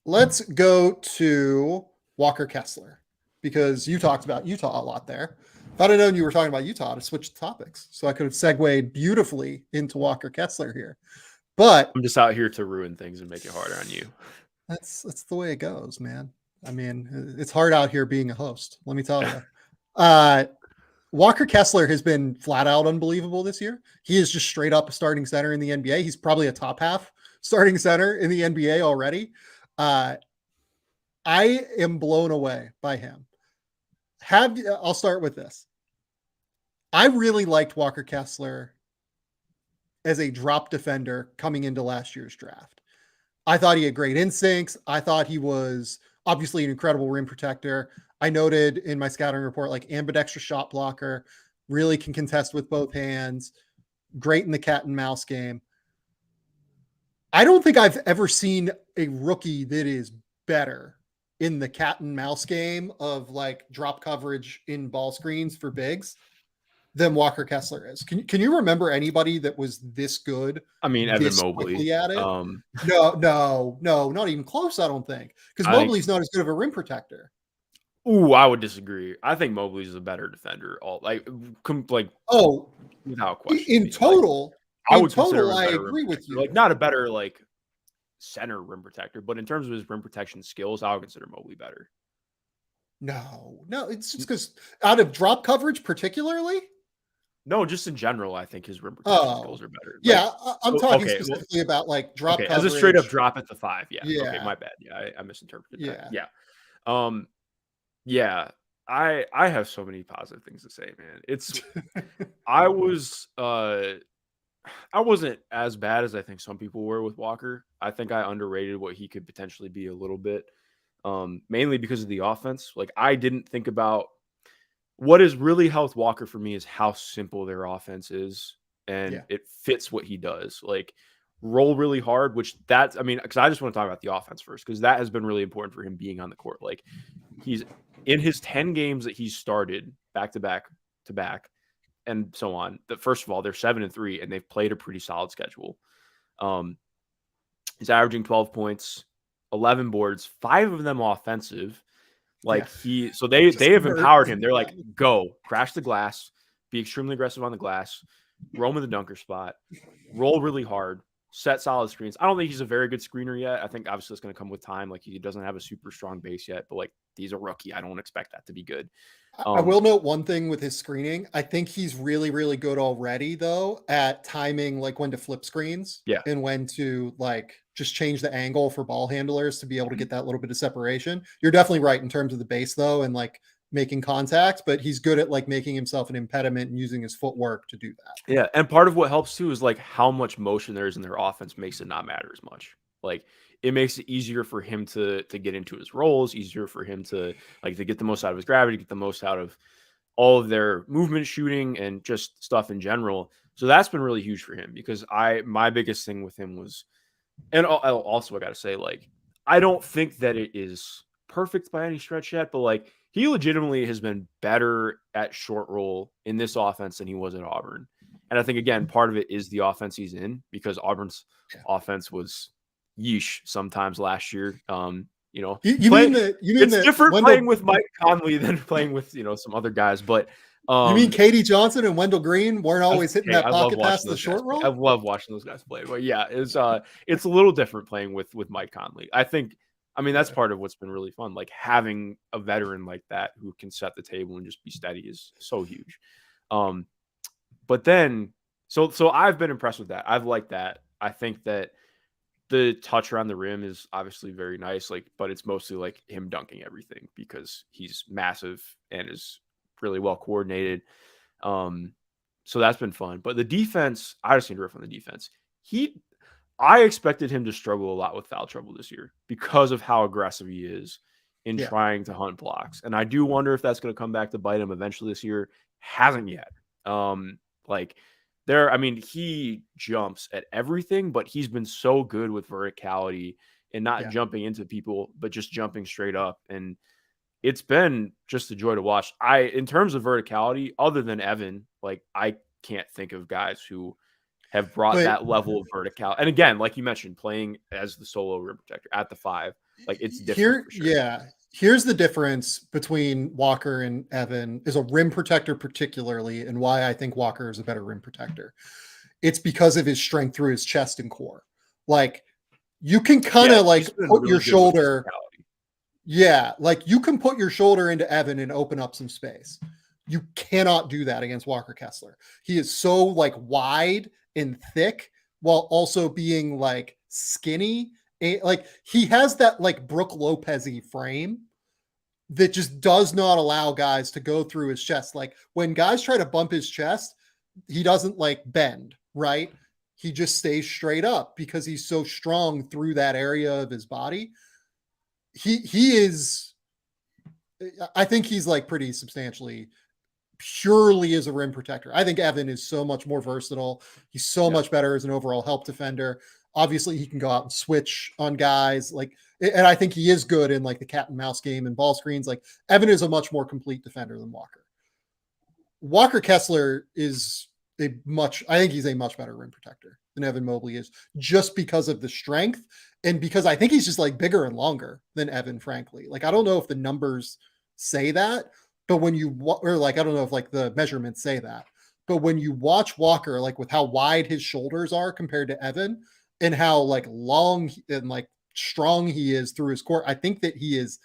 let's go to Walker Kessler because you talked about Utah a lot there. If I'd have known you were talking about Utah, I'd have switched topics, so I could have segued beautifully into Walker Kessler here. But I'm just out here to ruin things and make it harder on you. that's the way it goes, man. I mean, it's hard out here being a host, let me tell you. Uh, Walker Kessler has been flat out unbelievable this year. He is just straight up a starting center in the NBA. He's probably a top half starting center in the NBA already. Uh, I am blown away by him. I'll start with this. I really liked Walker Kessler as a drop defender coming into last year's draft. I thought he had great instincts. I thought he was obviously an incredible rim protector. I noted in my scouting report, like ambidextrous shot blocker, really can contest with both hands, great in the cat and mouse game. I don't think I've ever seen a rookie that is better in the cat and mouse game of like drop coverage in ball screens for bigs than Walker Kessler is. Can you remember anybody that was this good I mean, Evan this Mobley. quickly at it? No, not even close, I don't think. Because I think. Mobley's not as good of a rim protector. Ooh, I would disagree. I think Mobley's a better defender. All like Oh, without question. in total, I would consider him a I better rim agree with protector. Like you. not a better like center rim protector, but in terms of his rim protection skills, I would consider Mobley better. No, it's just because out of drop coverage, particularly. No, just in general, I think his rim protection skills Oh, are better. Like, yeah, I'm talking okay, well, specifically about like drop okay, as a straight up coverage. drop at the 5, yeah. Okay, Yeah, my bad. Yeah, I misinterpreted that. yeah, Yeah. Um, yeah, I have so many positive things to say, man. I was I wasn't as bad as I think some people were with Walker. I think I underrated what he could potentially be a little bit. Mainly because of the offense. Like I didn't think about what has really helped Walker for me is how simple their offense is, and yeah, it fits what he does. Like roll really hard, which that's I mean, because I just want to talk about the offense first, because that has been really important for him being on the court. Like he's in his 10 games that he's started back to back to back and so on. That first of all, they're 7-3 and they've played a pretty solid schedule. Um, he's averaging 12 points, 11 boards, 5 of them offensive. yeah. Like so they Just have empowered convert. him. They're like, go crash the glass, be extremely aggressive on the glass, roam in the dunker spot, roll really hard, set solid screens. I don't think he's a very good screener yet. I think obviously it's going to come with time. Like he doesn't have a super strong base yet, but like he's a rookie. I don't expect that to be good. I will note one thing with his screening. I think he's really, really good already, though, at timing like when to flip screens Yeah. and when to like just change the angle for ball handlers to be able to get that little bit of separation. You're definitely right in terms of the base, though, and like making contact, but he's good at like making himself an impediment and using his footwork to do that. Yeah, and part of what helps too is like how much motion there is in their offense makes it not matter as much. Like it makes it easier for him to get into his roles, easier for him to like to get the most out of his gravity, get the most out of all of their movement shooting and just stuff in general. So that's been really huge for him because my biggest thing with him was, and also I got to say, like, I don't think that it is perfect by any stretch yet, but like he legitimately has been better at short roll in this offense than he was at Auburn. And I think again, part of it is the offense he's in because Auburn's offense was yeesh sometimes last year. You Play, mean that it's different Wendell, playing with Mike Conley than playing with some other guys, but you mean Katie Johnson and Wendell Green weren't always hitting that I love pocket watching past the those guys short play. roll? I love watching those guys play. But yeah, it's a little different playing with Mike Conley. I mean that's part of what's been really fun. Like having a veteran like that who can set the table and just be steady is so huge. But then so I've been impressed with that. I've liked that. I think that the touch around the rim is obviously very nice, like, but it's mostly like him dunking everything because he's massive and is really well coordinated. So that's been fun. But the defense, I just need to riff on the defense. I expected him to struggle a lot with foul trouble this year because of how aggressive he is in trying to hunt blocks. And I do wonder if that's going to come back to bite him eventually this year. Hasn't yet. He jumps at everything, but he's been so good with verticality and not jumping into people, but just jumping straight up. And it's been just a joy to watch. In terms of verticality, other than Evan, like I can't think of guys who have brought that level of verticality. And again, like you mentioned, playing as the solo rim protector at the 5, like it's different for sure. Yeah. Here's the difference between Walker and Evan is a rim protector particularly, and why I think Walker is a better rim protector. It's because of his strength through his chest and core. Like you can kind of put your shoulder. Yeah, like you can put your shoulder into Evan and open up some space. You cannot do that against Walker Kessler. He is so like wide and thick while also being like skinny. Like he has that like Brooke Lopez-y frame that just does not allow guys to go through his chest. Like when guys try to bump his chest, he doesn't like bend, right? He just stays straight up because he's so strong through that area of his body. He is, I think he's like pretty substantially purely as a rim protector. I think Evan is so much more versatile. He's so much better as an overall help defender. Obviously he can go out and switch on guys and I think he is good in like the cat and mouse game and ball screens. Like Evan is a much more complete defender than Walker. Walker Kessler is I think he's a much better rim protector than Evan Mobley is, just because of the strength and because I think he's just like bigger and longer than Evan, frankly. Like I don't know if the numbers say that, but when you or like I don't know if like the measurements say that, but when you watch Walker, like with how wide his shoulders are compared to Evan and how like long and like strong he is through his core, I think he's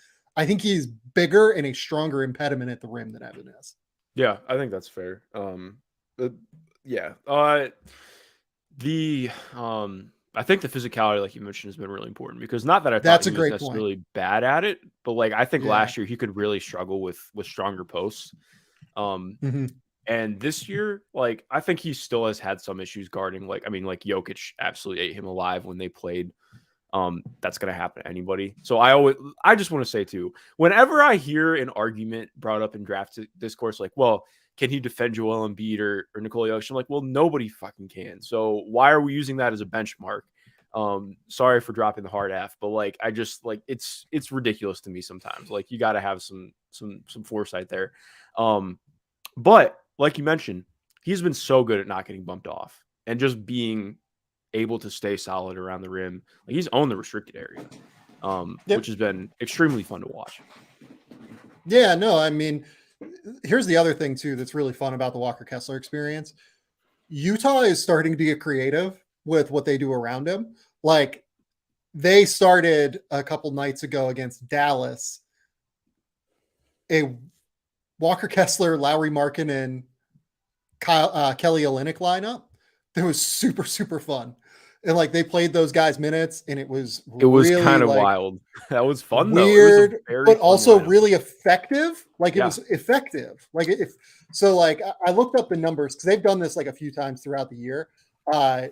bigger and a stronger impediment at the rim than Evan is. Yeah, I think that's fair. I think the physicality, like you mentioned, has been really important because not that I thought he was necessarily bad at it, but like I think last year he could really struggle with stronger posts. And this year, like I think he still has had some issues guarding. Like Jokic absolutely ate him alive when they played. That's gonna happen to anybody. So I just want to say too, whenever I hear an argument brought up in draft discourse, like, well, can he defend Joel Embiid or Nikola Jokic? I'm like, well, nobody fucking can. So why are we using that as a benchmark? Sorry for dropping the hard F, but like I just like it's ridiculous to me sometimes. Like you got to have some foresight there. But like you mentioned, he's been so good at not getting bumped off and just being able to stay solid around the rim. Like he's owned the restricted area, which has been extremely fun to watch. Yeah, no, I mean, here's the other thing too that's really fun about the Walker Kessler experience. Utah is starting to get creative with what they do around him. Like they started a couple nights ago against Dallas, a Walker Kessler, Lauri Markkanen, Kelly Olynyk lineup that was super, super fun. And like they played those guys minutes, and it was It was really kind of like wild. That was fun though. It was a weird, very but fun also lineup. really effective. Like it Yeah, was effective. Like if so, like I looked up the numbers because they've done this like a few times throughout the year. Uh,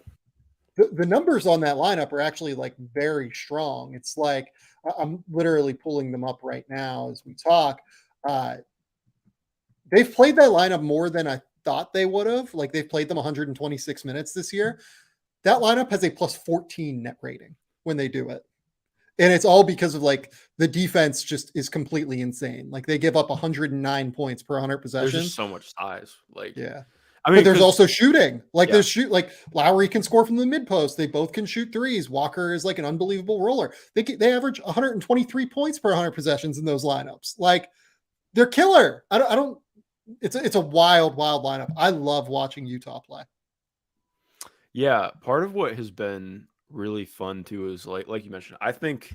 the numbers on that lineup are actually like very strong. It's like I'm literally pulling them up right now as we talk. Uh, they've played that lineup more than I thought they would have. Like they've played them 126 minutes this year. That lineup has a plus 14 net rating when they do it. And it's all because of like the defense just is completely insane. Like they give up 109 points per 100 there's just possessions. so much size. Like, Yeah. I But mean, there's because also shooting. Like yeah, there's like Lowry can score from the mid post. They both can shoot threes. Walker is like an unbelievable roller. They average 123 points per 100 possessions in those lineups. Like they're killer. I don't it's a wild lineup. I love watching Utah play. yeah. Part of what has been really fun too is like you mentioned. I think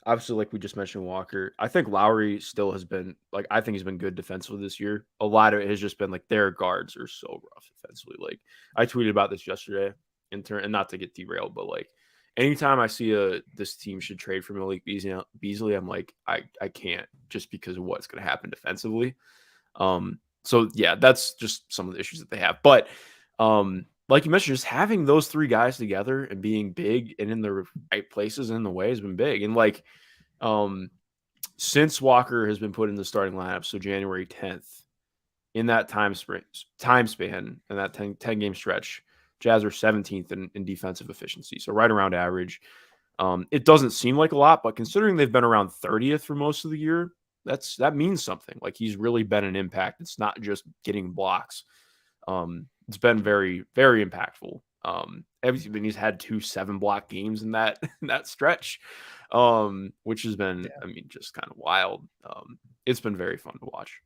obviously, like we just mentioned, Walker. I think Lowry still has been like I think he's been good defensively this year. A lot of it has just been like their guards are so rough defensively. Like I tweeted about this yesterday and not to get derailed, but like anytime I see this team should trade for Malik Beasley, I'm like I can't just because of what's going to happen defensively. So yeah, that's just some of the issues that they have. But like you mentioned, just having those three guys together and being big and in the right places and in the way has been big. And like since Walker has been put in the starting lineup, so January 10th, in that time span and that 10 game stretch, Jazz are 17th in defensive efficiency, so right around average. It doesn't seem like a lot, but considering they've been around 30th for most of the year, that means something. Like he's really been an impact. It's not just getting blocks. It's been very, very impactful. He's had 2 7-block games in that in that stretch, which has been, Yeah. I mean, just kind of wild. It's been very fun to watch.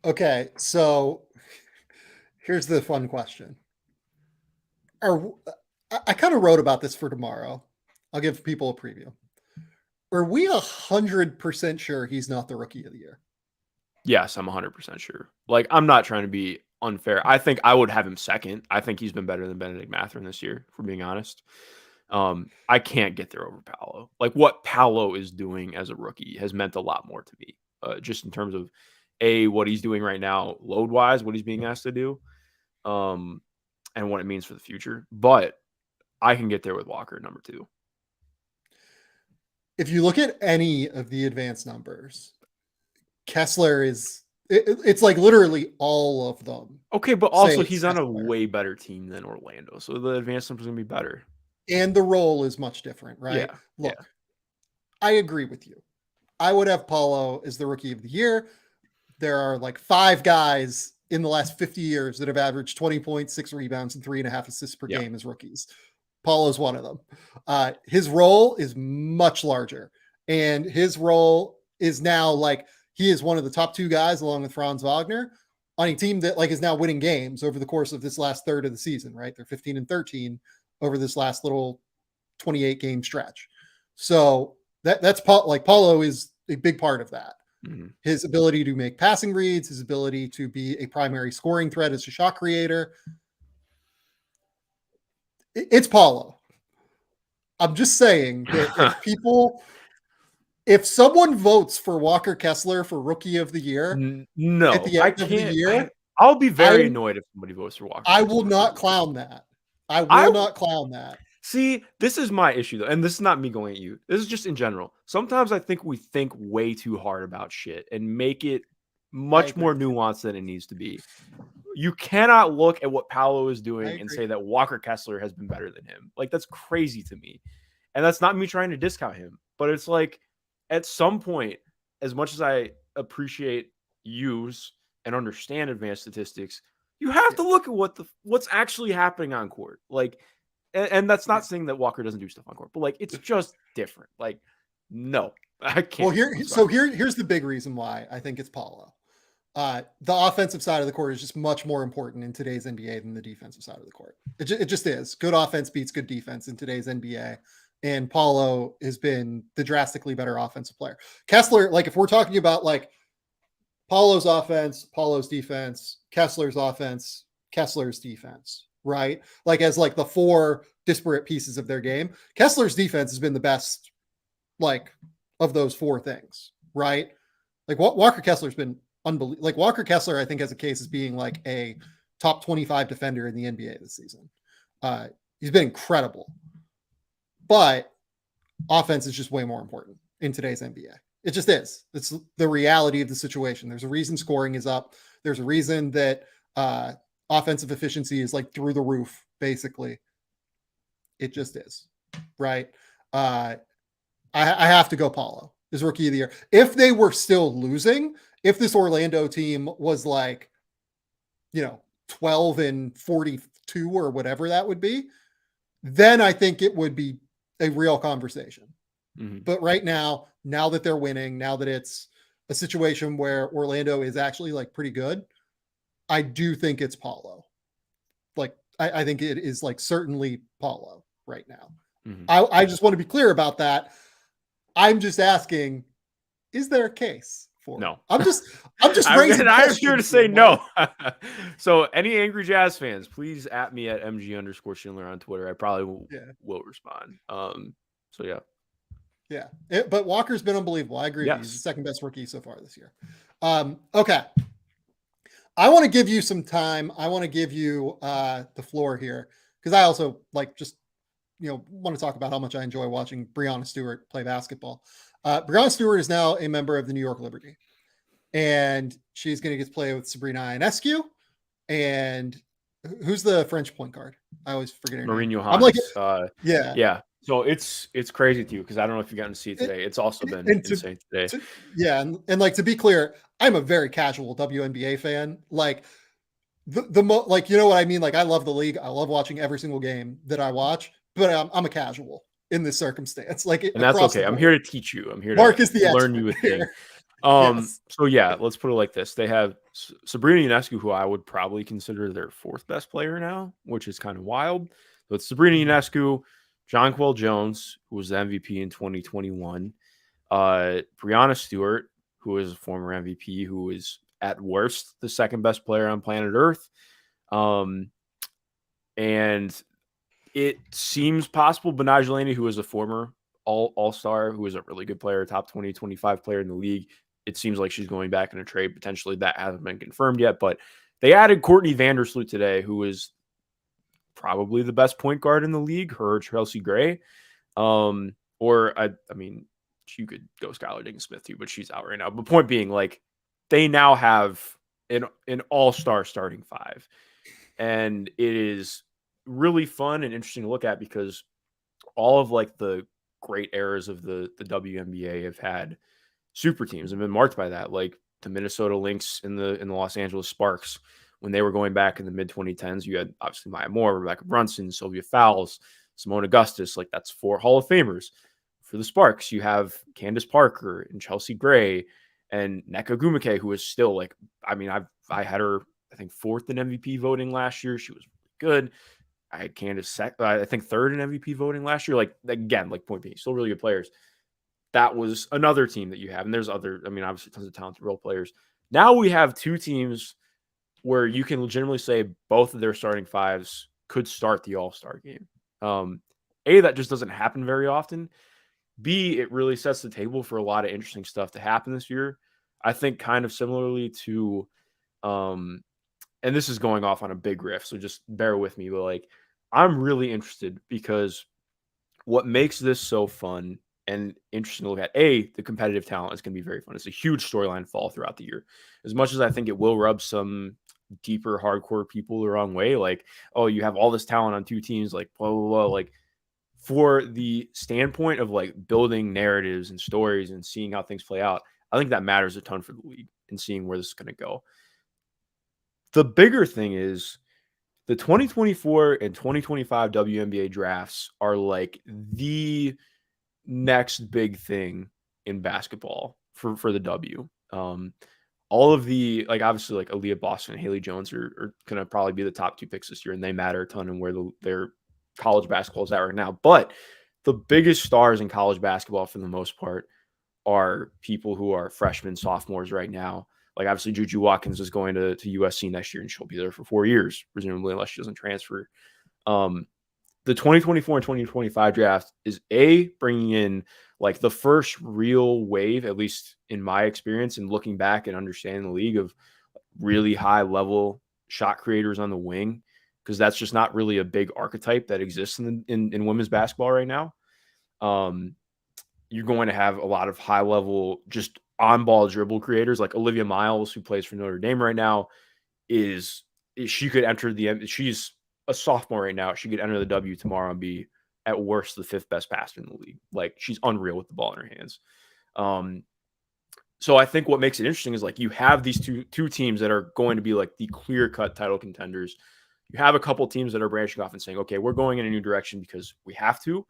Okay, so here's the fun question. Are I kind of wrote about this for tomorrow. I'll give people a preview. Are we 100% sure he's not the rookie of the year? Yes, I'm 100% sure. Like, I'm not trying to be unfair. I think I would have him second. I think he's been better than Benedict Mathurin this year, for being honest. I can't get there over Paolo. Like, what Paolo is doing as a rookie has meant a lot more to me, just in terms of what he's doing right now, load wise, what he's being asked to do, and what it means for the future. But I can get there with Walker at number 2. If you look at any of the advanced numbers, Kessler is it's like literally all of them. Okay, but Say also it's he's on a Kessler. way better team than Orlando, so the advanced numbers are gonna be better. And the role is much different, right? Yeah, yeah, Look, I agree with you. I would have Paulo as the rookie of the year. There are like 5 guys in the last 50 years that have averaged 20 points, 6 rebounds, and 3.5 assists per yeah. game as rookies. Paulo's one of them. His role is much larger, and his role is now like he is one of the top 2 guys, along with Franz Wagner, on a team that like is now winning games over the course of this last third of the season. Right, they're 15-13 over this last little 28 game stretch. So that's Paul. Like Paulo is a big part of that. Mm-hmm. His ability to make passing reads, his ability to be a primary scoring threat as a shot creator. It's Paulo. I'm just saying that if someone votes for Walker Kessler for rookie of the year at No, the I end of the can't. year, I'll be I very annoyed if somebody votes for Walker I will Kessler. not clown that. I I will not clown that. see. This is my issue though, and this is not me going at you. This is just in general. Sometimes I think we think way too hard about shit and make it I much agree more with you. nuanced than it needs to be. You cannot look at what Paolo is I doing and agree. say that Walker Kessler has been better than him. Like that's crazy to me. And that's not me trying to discount him, but it's like at some point, as much as I appreciate use and understand advanced statistics, you have to look at what's actually happening on court. Like, and that's not saying that Walker doesn't do stuff on court, but like it's just different. Like, no, I can't. Well, here's the big reason why I think it's Paulo. The offensive side of the court is just much more important in today's NBA than the defensive side of the court. It just is. Good offense beats good defense in today's NBA. And Paulo has been the drastically better offensive player. Kessler, like if we're talking about like Paulo's offense, Paulo's defense, Kessler's offense, Kessler's defense, right? Like as like the four disparate pieces of their game. Kessler's defense has been the best, like of those four things, right? Like Walker Kessler's been unbelievable. Like Walker Kessler, I think has a case as being like a top 25 defender in the NBA this season. He's been incredible, but offense is just way more important in today's NBA. It just is. It's the reality of the situation. There's a reason scoring is up. There's a reason that offensive efficiency is like through the roof, basically. It just is, right? I have to go Paulo as rookie of the year. If they were still losing, if this Orlando team was like, 12 and 42 or whatever that would be, then I think it would be a real conversation. Mm-hmm. But right now that they're winning, now that it's a situation where Orlando is actually like pretty good, I do think it's Paulo. Like, I think it is like certainly Paulo right now. Mm-hmm. I just want to be clear about that. I'm just asking, is there a case for no? It? I'm just raising. I'm here to say no. So any angry Jazz fans, please at me at MG_Schindler on Twitter. I probably will respond. So yeah. Yeah. But Walker's been unbelievable. I agree with you. He's the second best rookie so far this year. Okay. I want to give you some time. I want to give you the floor here because I also like just, want to talk about how much I enjoy watching Breonna Stewart play basketball. Breonna Stewart is now a member of the New York Liberty, and she's going to get to play with Sabrina Ionescu. And who's the French point guard? I always forget her name. Johannes. I'm like, yeah. So it's crazy to you because I don't know if you've gotten to see it today. It's also been insane today. And like to be clear, I'm a very casual WNBA fan. Like like you know what I mean. Like I love the league. I love watching every single game that I watch. But I'm a casual in this circumstance. Like, and that's okay. I'm here to teach you. I'm here Mark to is the learn you a thing. So yeah, let's put it like this. They have Sabrina Ionescu, who I would probably consider their fourth best player now, which is kind of wild. So it's Sabrina Ionescu, Jonquel Jones, who was the MVP in 2021, Breonna Stewart, who is a former MVP, who is at worst the second best player on planet Earth. And it seems possible Benaj Delaney, who is a former all-star, who is a really good player, top 20, 25 player in the league. It seems like she's going back in a trade. Potentially that hasn't been confirmed yet, but they added Courtney Vandersloot today, who is probably the best point guard in the league, her Chelsea Gray. I mean, you could go Skylar Diggins-Smith too, but she's out right now. But point being, like, they now have an all-star starting five. And it is really fun and interesting to look at because all of like the great eras of the WNBA have had super teams and been marked by that. Like the Minnesota Lynx in the Los Angeles Sparks, when they were going back in the mid 2010s, you had obviously Maya Moore, Rebecca Brunson, Sylvia Fowles, Simone Augustus. Like that's 4 Hall of Famers. For the Sparks, you have Candace Parker and Chelsea Gray and Nneka Ogwumike, who is still like, I mean, I had her, I think 4th in MVP voting last year. She was good. I had Candace, I think 3rd in MVP voting last year. Like, again, like point being, still really good players. That was another team that you have. And there's other, I mean, obviously tons of talented role players. Now we have 2 teams where you can legitimately say both of their starting fives could start the All-Star game. A, that just doesn't happen very often. B, it really sets the table for a lot of interesting stuff to happen this year. I think kind of similarly to, and this is going off on a big riff, so just bear with me, but like, I'm really interested because what makes this so fun and interesting to look at, A, the competitive talent is going to be very fun. It's a huge storyline fall throughout the year. As much as I think it will rub some deeper, hardcore people the wrong way, like, oh, you have all this talent on 2 teams, like, blah, blah, blah. Like, for the standpoint of like building narratives and stories and seeing how things play out, I think that matters a ton for the league and seeing where this is going to go. The bigger thing is the 2024 and 2025 WNBA drafts are like the next big thing in basketball for the W. All of the, like, obviously, like Aaliyah Boston and Haley Jones are going to probably be the top 2 picks this year, and they matter a ton in where their college basketball is at right now. But the biggest stars in college basketball, for the most part, are people who are freshmen, sophomores right now. Like obviously Juju Watkins is going to USC next year and she'll be there for 4 years, presumably, unless she doesn't transfer. The 2024 and 2025 draft is bringing in like the first real wave, at least in my experience and looking back and understanding the league, of really high level shot creators on the wing, because that's just not really a big archetype that exists in women's basketball right now. You're going to have a lot of high level, just on ball dribble creators like Olivia Myles, who plays for Notre Dame right now. She could enter she's a sophomore right now. She could enter the W tomorrow and be at worst the 5th best passer in the league. Like she's unreal with the ball in her hands. So I think what makes it interesting is like you have these two teams that are going to be like the clear cut title contenders. You have a couple teams that are branching off and saying, okay, we're going in a new direction because we have to.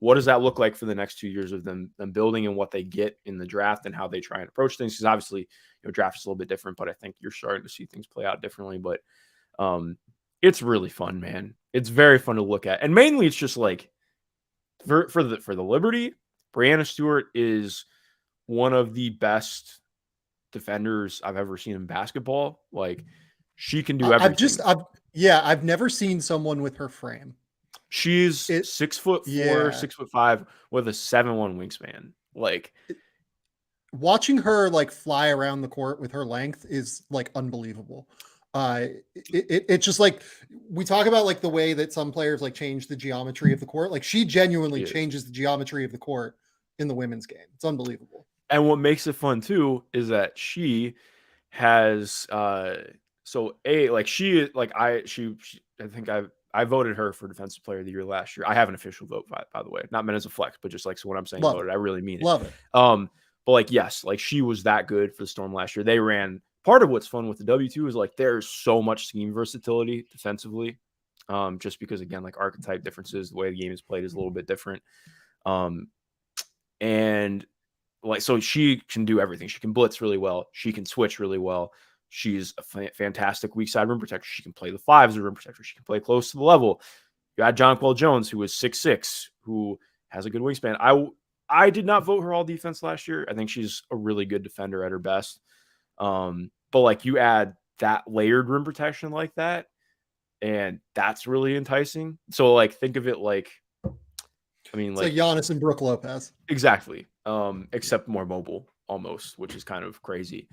What does that look like for the next 2 years of them building and what they get in the draft and how they try and approach things? Because obviously, draft is a little bit different, but I think you're starting to see things play out differently. But it's really fun, man. It's very fun to look at, and mainly it's just like for the Liberty, Breanna Stewart is one of the best defenders I've ever seen in basketball. Like she can do everything. I've never seen someone with her frame. She's 6'4", 6'5", with a 7'1" wingspan. Like watching her like fly around the court with her length is like unbelievable. It's just like we talk about like the way that some players like change the geometry of the court. Like she genuinely changes the geometry of the court in the women's game. It's unbelievable. And what makes it fun too is that she has I think I voted her for Defensive Player of the Year last year. I have an official vote, by the way, not meant as a flex, but just like, so when I'm saying voted, I really mean it. Love it. But like, yes, like she was that good for the Storm last year. They ran, part of what's fun with the W2 is like there's so much scheme versatility defensively, just because again, like archetype differences, the way the game is played is a little bit different. And like, so she can do everything. She can blitz really well. She can switch really well. She's a fantastic weak side rim protector. She can play the 5 as a rim protector. She can play close to the level. You got Jonquel Jones, who is 6'6", who has a good wingspan. I did not vote her all defense last year. I think she's a really good defender at her best. But like you add that layered rim protection like that, and that's really enticing. So like think of it like, I mean, it's like Giannis and Brooke Lopez. Exactly. Except more mobile almost, which is kind of crazy.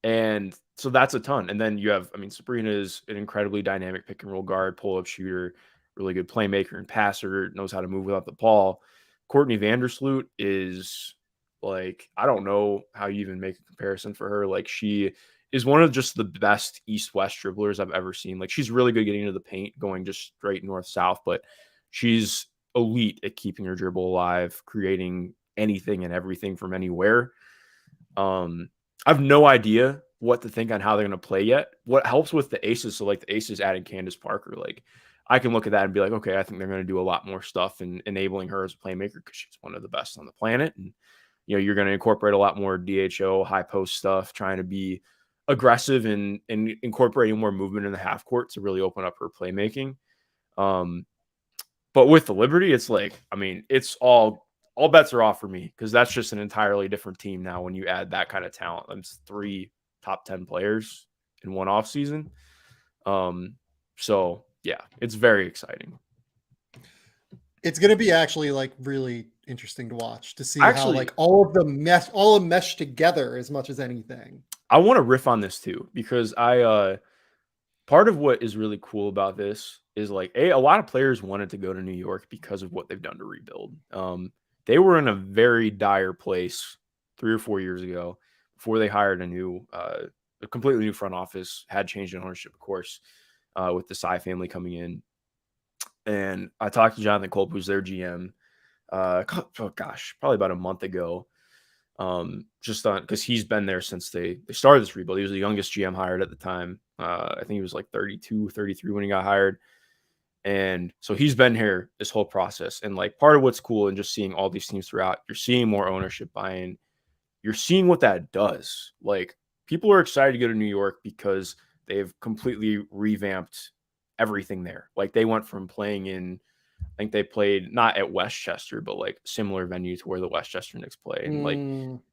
And so that's a ton. And then you have, I mean, Sabrina is an incredibly dynamic pick and roll guard, pull-up shooter, really good playmaker and passer, knows how to move without the ball. Courtney Vandersloot is like, I don't know how you even make a comparison for her. Like she is one of just the best east-west dribblers I've ever seen. Like she's really good getting into the paint, going just straight north-south, but she's elite at keeping her dribble alive, creating anything and everything from anywhere. I have no idea what to think on how they're going to play yet. What helps with the Aces, so like the Aces adding Candace Parker, like I can look at that and be like, okay, I think they're going to do a lot more stuff in enabling her as a playmaker because she's one of the best on the planet. And, you're going to incorporate a lot more DHO, high post stuff, trying to be aggressive and incorporating more movement in the half court to really open up her playmaking. But with the Liberty, it's like, I mean, it's all bets are off for me because that's just an entirely different team now when you add that kind of talent. It's 3 top 10 players in one off season. So yeah, it's very exciting. It's going to be actually like really interesting to watch, to see how like all of them mesh together as much as anything. I want to riff on this too, because part of what is really cool about this is like a lot of players wanted to go to New York because of what they've done to rebuild. They were in a very dire place 3 or 4 years ago before they hired a completely new front office, had changed in ownership, of course, with the Tsai family coming in. And I talked to Jonathan Kolb, who's their GM, probably about a month ago, just on because he's been there since they started this rebuild. He was the youngest GM hired at the time. I think he was like 32, 33 when he got hired. And so he's been here this whole process. And like part of what's cool and just seeing all these teams throughout, you're seeing more ownership buy-in. You're seeing what that does. Like people are excited to go to New York because they've completely revamped everything there. Like they went from playing in I think they played not at Westchester, but like similar venue to where the Westchester Knicks play. And like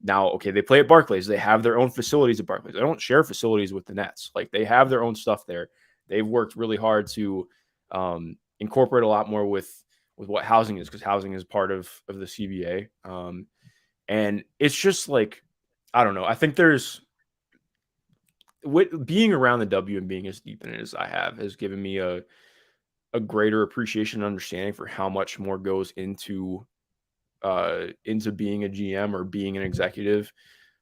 now, okay, they play at Barclays. They have their own facilities at Barclays. They don't share facilities with the Nets. Like they have their own stuff there. They've worked really hard to incorporate a lot more with what housing is, because housing is part of the CBA. And it's just like, I don't know. I think there's being around the W and being as deep in it as I have has given me a greater appreciation and understanding for how much more goes into being a GM or being an executive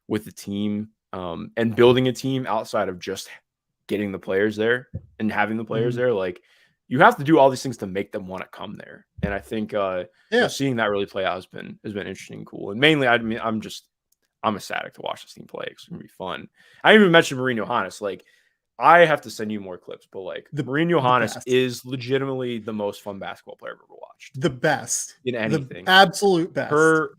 with the team, and building a team outside of just getting the players there and having the players there. Like you have to do all these things to make them want to come there. And I think seeing that really play out has been interesting and cool. And mainly, I mean, I'm ecstatic to watch this team play. It's gonna be fun. I didn't even mention Marino Johannes. Like I have to send you more clips, but like Marino Johannes is legitimately the most fun basketball player I've ever watched. The best in anything. The absolute best. Her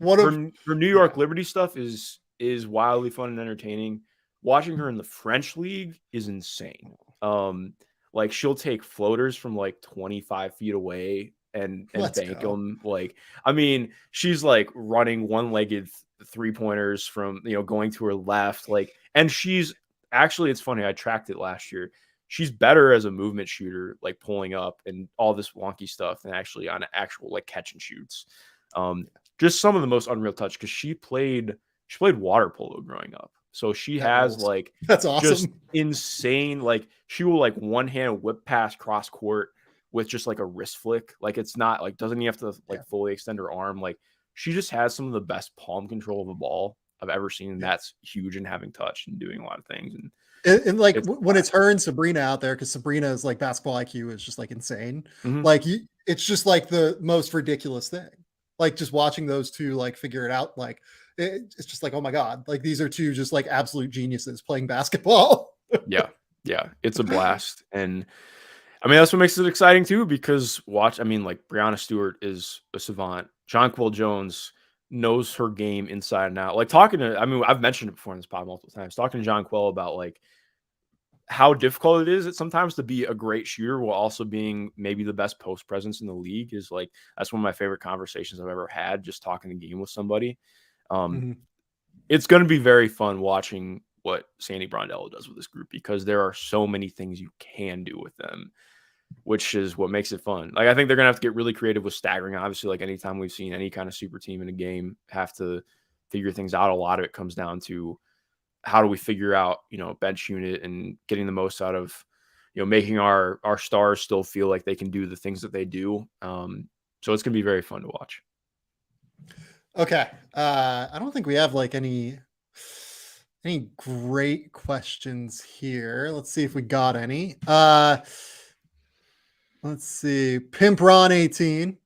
New York Liberty stuff is wildly fun and entertaining. Watching her in the French league is insane. Like she'll take floaters from like 25 feet away and bank them. Like, I mean, she's like running one-legged three-pointers from, going to her left. Like, and she's actually, it's funny, I tracked it last year. She's better as a movement shooter, like pulling up and all this wonky stuff, than actually on actual like catch and shoots. Just some of the most unreal touch, because she played water polo growing up. So she has like, that's awesome, just insane. Like she will like one hand whip pass cross court with just like a wrist flick. Like it's not like, doesn't even have to like fully extend her arm. Like she just has some of the best palm control of a ball I've ever seen. And that's huge in having touch and doing a lot of things. And like when it's her and Sabrina out there, because Sabrina's like basketball IQ is just like insane. Like it's just like the most ridiculous thing. Like just watching those two like figure it out, like it's just like, oh my God, like these are two just like absolute geniuses playing basketball. Yeah, it's a blast. And I mean, that's what makes it exciting too, because like Breonna Stewart is a savant. Jonquel Jones knows her game inside and out. Like I've mentioned it before in this pod multiple times, talking to Jonquel about like how difficult it is sometimes to be a great shooter while also being maybe the best post presence in the league, is like, that's one of my favorite conversations I've ever had, just talking the game with somebody. It's going to be very fun watching what Sandy Brondello does with this group, because there are so many things you can do with them, which is what makes it fun. Like, I think they're going to have to get really creative with staggering. Obviously, like anytime we've seen any kind of super team in a game have to figure things out, a lot of it comes down to how do we figure out, bench unit and getting the most out of, making our stars still feel like they can do the things that they do. So it's going to be very fun to watch. Okay. I don't think we have like any great questions here. Let's see if we got any. Let's see. Pimp Ron 18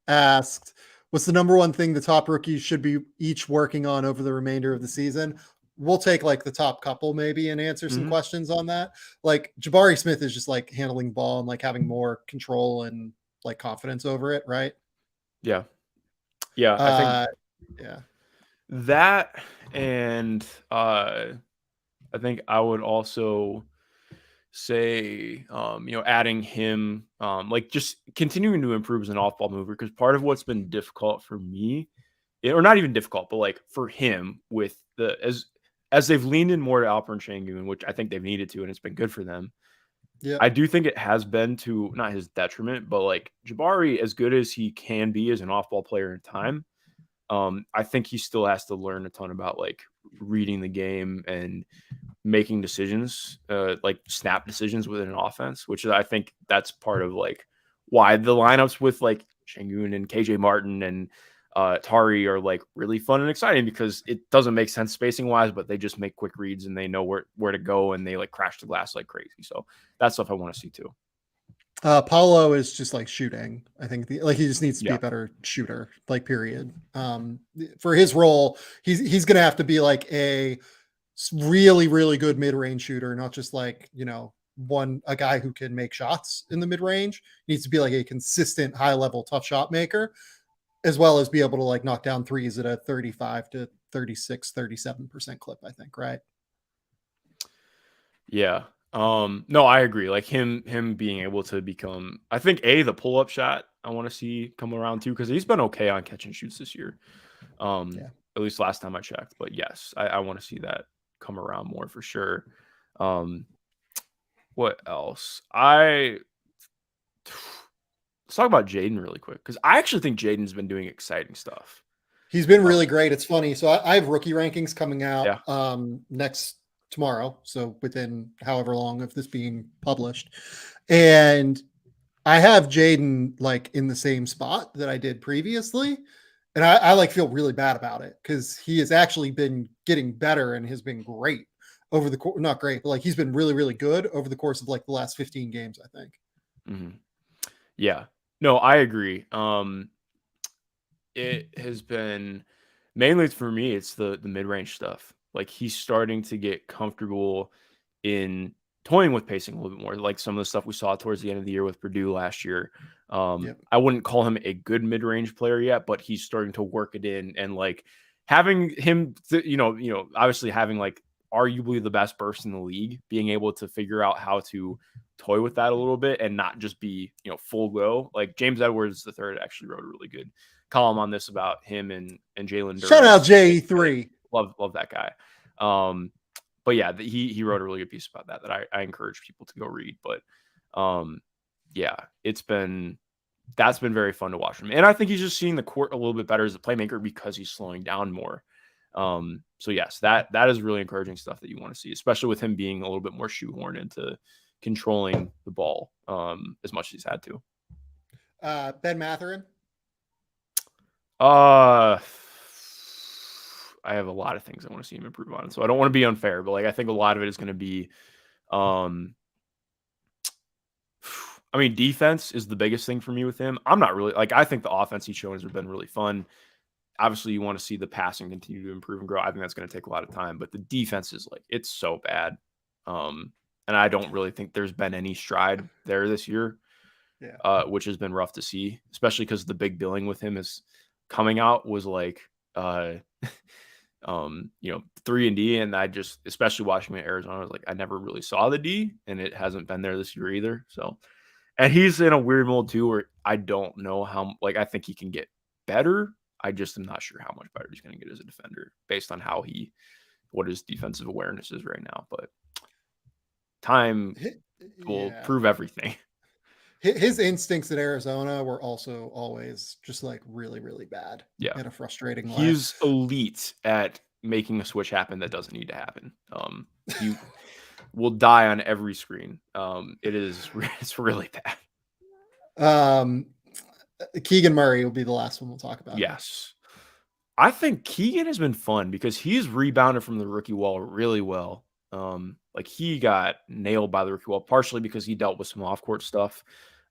asked, what's the number one thing the top rookies should be each working on over the remainder of the season? We'll take like the top couple maybe and answer some questions on that. Like Jabari Smith is just like handling ball and like having more control and like confidence over it, right? Yeah. I think that, and I think I would also say, adding him, like just continuing to improve as an off-ball mover, because part of what's been difficult for me, or not even difficult, but like for him with as they've leaned in more to Alperen Şengün, which I think they've needed to, and it's been good for them. Yeah, I do think it has been to not his detriment, but like Jabari, as good as he can be as an off-ball player in time, I think he still has to learn a ton about like reading the game and making decisions, like snap decisions within an offense, which I think that's part of like why the lineups with like Şengün and KJ Martin and Tari are like really fun and exciting, because it doesn't make sense spacing wise, but they just make quick reads and they know where to go, and they like crash the glass like crazy. So that's stuff I want to see too. Paulo is just like shooting. I think he just needs to be a better shooter, like period. For his role, he's going to have to be like a really, really good mid-range shooter, not just like, a guy who can make shots in the mid-range. He needs to be like a consistent high level, tough shot maker, as well as be able to like knock down threes at a 35 to 36, 37% clip, I think. Right. Yeah. No, I agree. Like him being able to become, I think the pull-up shot I want to see come around too, because he's been okay on catch and shoots this year. Yeah. At least last time I checked. But yes, I want to see that come around more for sure. Um, what else? Let's talk about Jaden really quick, because I actually think Jaden's been doing exciting stuff. He's been really great. It's funny. So I have rookie rankings coming out Yeah. next tomorrow. So within however long of this being published. And I have Jaden like in the same spot that I did previously. And I like feel really bad about it because he has actually been getting better and has been great over the course, not great, but like he's been really, really good over the course of like the last 15 games, I think. Mm-hmm. Yeah. No, I agree. It has been mainly for me, it's the mid-range stuff. Like he's starting to get comfortable in toying with pacing a little bit more, like some of the stuff we saw towards the end of the year with Purdue last year. Yep. I wouldn't call him a good mid-range player yet, but he's starting to work it in, and like having him, obviously having like arguably the best burst in the league, being able to figure out how to toy with that a little bit and not just be, full go. Like James Edwards the third actually wrote a really good column on this about him and Jalen Shout out Duren's. JE3. Love that guy. But yeah, he wrote a really good piece about that I encourage people to go read. But yeah, that's been very fun to watch him. And I think he's just seeing the court a little bit better as a playmaker because he's slowing down more. So yes, that is really encouraging stuff that you want to see, especially with him being a little bit more shoehorned into controlling the ball as much as he's had to. Ben Matherin. I have a lot of things I want to see him improve on, so I don't want to be unfair, but like I think a lot of it is going to be, I mean, defense is the biggest thing for me with him. I'm not really like I think the offense he's shown has been really fun. Obviously, you want to see the passing continue to improve and grow. I think that's going to take a lot of time, but the defense is like it's so bad, and I don't really think there's been any stride there this year. Yeah. Which has been rough to see, especially because the big billing with him is coming out was like 3-and-D, and I just, especially watching him at Arizona, I was like, I never really saw the D, and it hasn't been there this year either. So, and he's in a weird mold too, where I don't know how, like, I think he can get better. I just am not sure how much better he's going to get as a defender based on what his defensive awareness is right now. But time will prove everything. His instincts at Arizona were also always just like really, really bad. Yeah. In a frustrating way. He's elite at making a switch happen that doesn't need to happen. He will die on every screen. It's really bad. Keegan Murray will be the last one we'll talk about. Yes. I think Keegan has been fun because he's rebounded from the rookie wall really well. Like he got nailed by the rookie wall, partially because he dealt with some off-court stuff.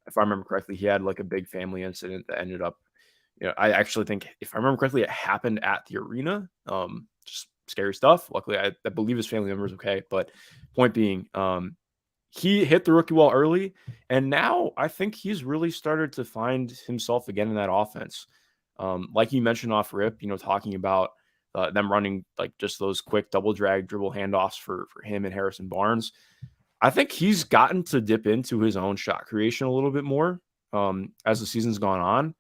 If I remember correctly, he had like a big family incident that ended up, I actually think, if I remember correctly, it happened at the arena. Just scary stuff. Luckily, I believe his family member is okay. But point being, he hit the rookie wall early, and now I think he's really started to find himself again in that offense. Like you mentioned off rip, talking about them running like just those quick double drag dribble handoffs for him and Harrison Barnes. I think he's gotten to dip into his own shot creation a little bit more as the season's gone on.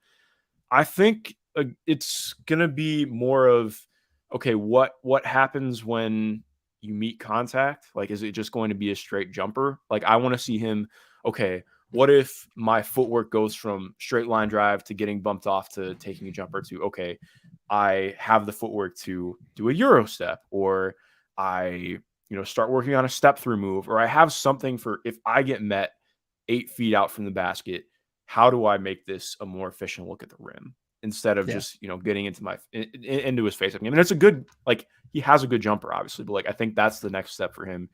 I think it's going to be more of, okay, what happens when you meet contact? Like, is it just going to be a straight jumper? Like, I want to see him, okay, what if my footwork goes from straight line drive to getting bumped off to taking a jumper to, okay, I have the footwork to do a Euro step, or I, start working on a step through move, or I have something for if I get met 8 feet out from the basket, how do I make this a more efficient look at the rim instead of just, getting into his face? I mean, it's a good, like, he has a good jumper, obviously, but like, I think that's the next step for him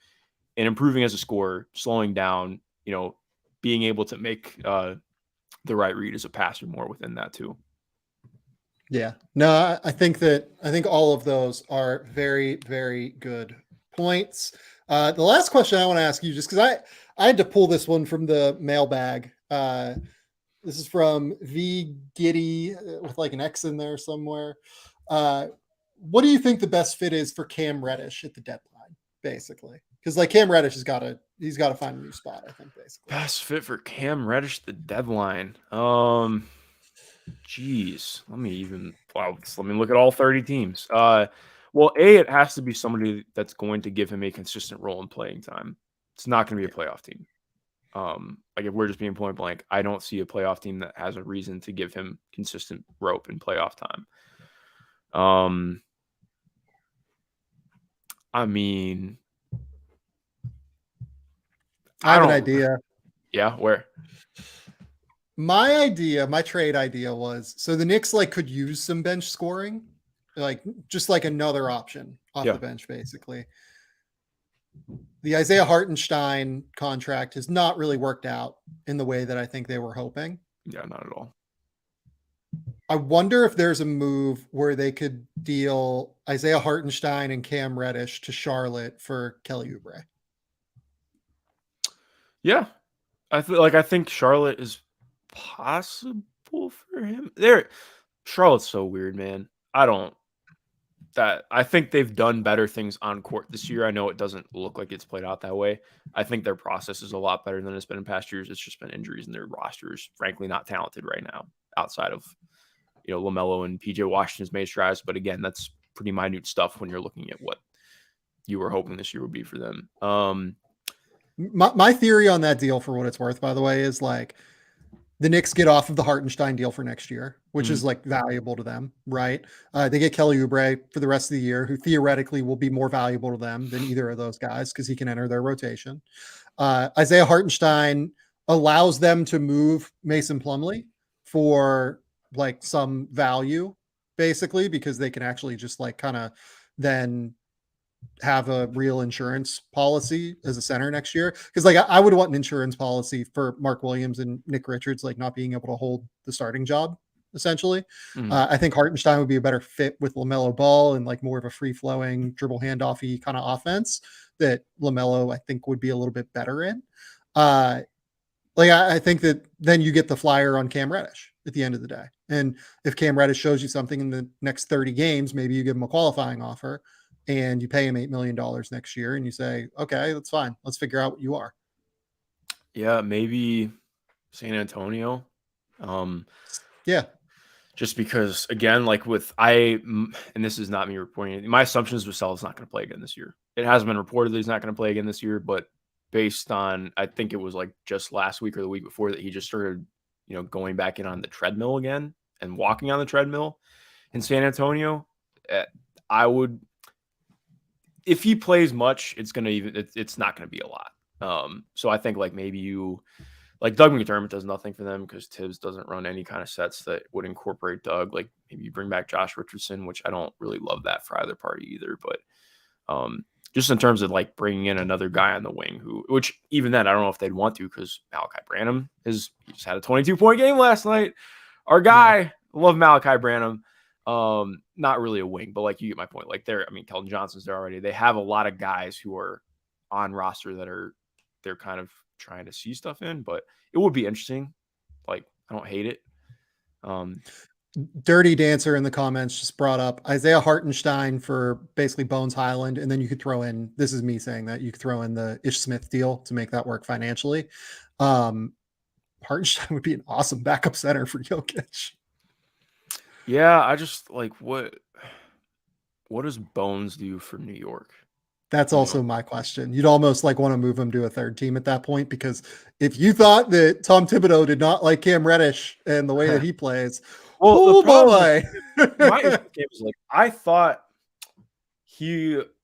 in improving as a scorer, slowing down, being able to make the right read as a passer more within that too. Yeah, no, I think all of those are very, very good points. The last question I want to ask you, just because I had to pull this one from the mailbag. This is from V Giddy with like an X in there somewhere. What do you think the best fit is for Cam Reddish at the deadline, basically? Because like Cam Reddish he's got to find a new spot, I think, basically. Best fit for Cam Reddish, the deadline. Geez, let me look at all 30 teams. Well, it has to be somebody that's going to give him a consistent role in playing time. It's not going to be a playoff team. Like if we're just being point blank, I don't see a playoff team that has a reason to give him consistent rope in playoff time. I mean, I have an idea. Yeah, where? My trade idea was, so the Knicks like could use some bench scoring, like just like another option off the bench, basically. The Isaiah Hartenstein contract has not really worked out in the way that I think they were hoping. Yeah, not at all. I wonder if there's a move where they could deal Isaiah Hartenstein and Cam Reddish to Charlotte for Kelly Oubre. Yeah, I think Charlotte is possible for him. Charlotte's so weird, man. I think they've done better things on court this year. I know it doesn't look like it's played out that way. I think their process is a lot better than it's been in past years. It's just been injuries, and their roster is frankly not talented right now outside of, LaMelo and PJ Washington's made strides. But again, that's pretty minute stuff when you're looking at what you were hoping this year would be for them. My theory on that deal, for what it's worth, by the way, is like the Knicks get off of the Hartenstein deal for next year, which is like valuable to them, right? They get Kelly Oubre for the rest of the year, who theoretically will be more valuable to them than either of those guys because he can enter their rotation. Isaiah Hartenstein allows them to move Mason Plumlee for like some value, basically, because they can actually just like kind of then have a real insurance policy as a center next year. Because like I would want an insurance policy for Mark Williams and Nick Richards, like not being able to hold the starting job, essentially. I think Hartenstein would be a better fit with LaMelo Ball and like more of a free-flowing dribble handoffy kind of offense that LaMelo, I think, would be a little bit better in. I think that then you get the flyer on Cam Reddish at the end of the day. And if Cam Reddish shows you something in the next 30 games, maybe you give him a qualifying offer and you pay him $8 million next year and you say, okay, that's fine. Let's figure out what you are. Yeah, maybe San Antonio. Yeah. Just because, again, like and this is not me reporting, my assumption is Vassell's not going to play again this year. It hasn't been reported that he's not going to play again this year, but based on, I think it was like just last week or the week before that he just started, going back in on the treadmill again and walking on the treadmill in San Antonio. I would, if he plays much, it's not going to be a lot. So I think like maybe Doug McDermott does nothing for them because Tibbs doesn't run any kind of sets that would incorporate Doug. Like maybe you bring back Josh Richardson, which I don't really love that for either party either. But just in terms of like bringing in another guy on the wing, which even then I don't know if they'd want to because Malachi Branham he just had a 22-point game last night. Our guy, love Malachi Branham. Not really a wing, but like you get my point. Like Keldon Johnson's there already. They have a lot of guys who are on roster that they're kind of trying to see stuff in, but it would be interesting. Like I don't hate it. Dirty Dancer in the comments just brought up Isaiah Hartenstein for basically Bones Highland, and then you could throw in, this is me saying that, you could throw in the Ish Smith deal to make that work financially. Hartenstein would be an awesome backup center for Jokic. Yeah, I just like what does Bones do for New York? That's also my question. You'd almost like want to move him to a third team at that point, because if you thought that Tom Thibodeau did not like Cam Reddish and the way that he plays, well, the boy. My game was like, I thought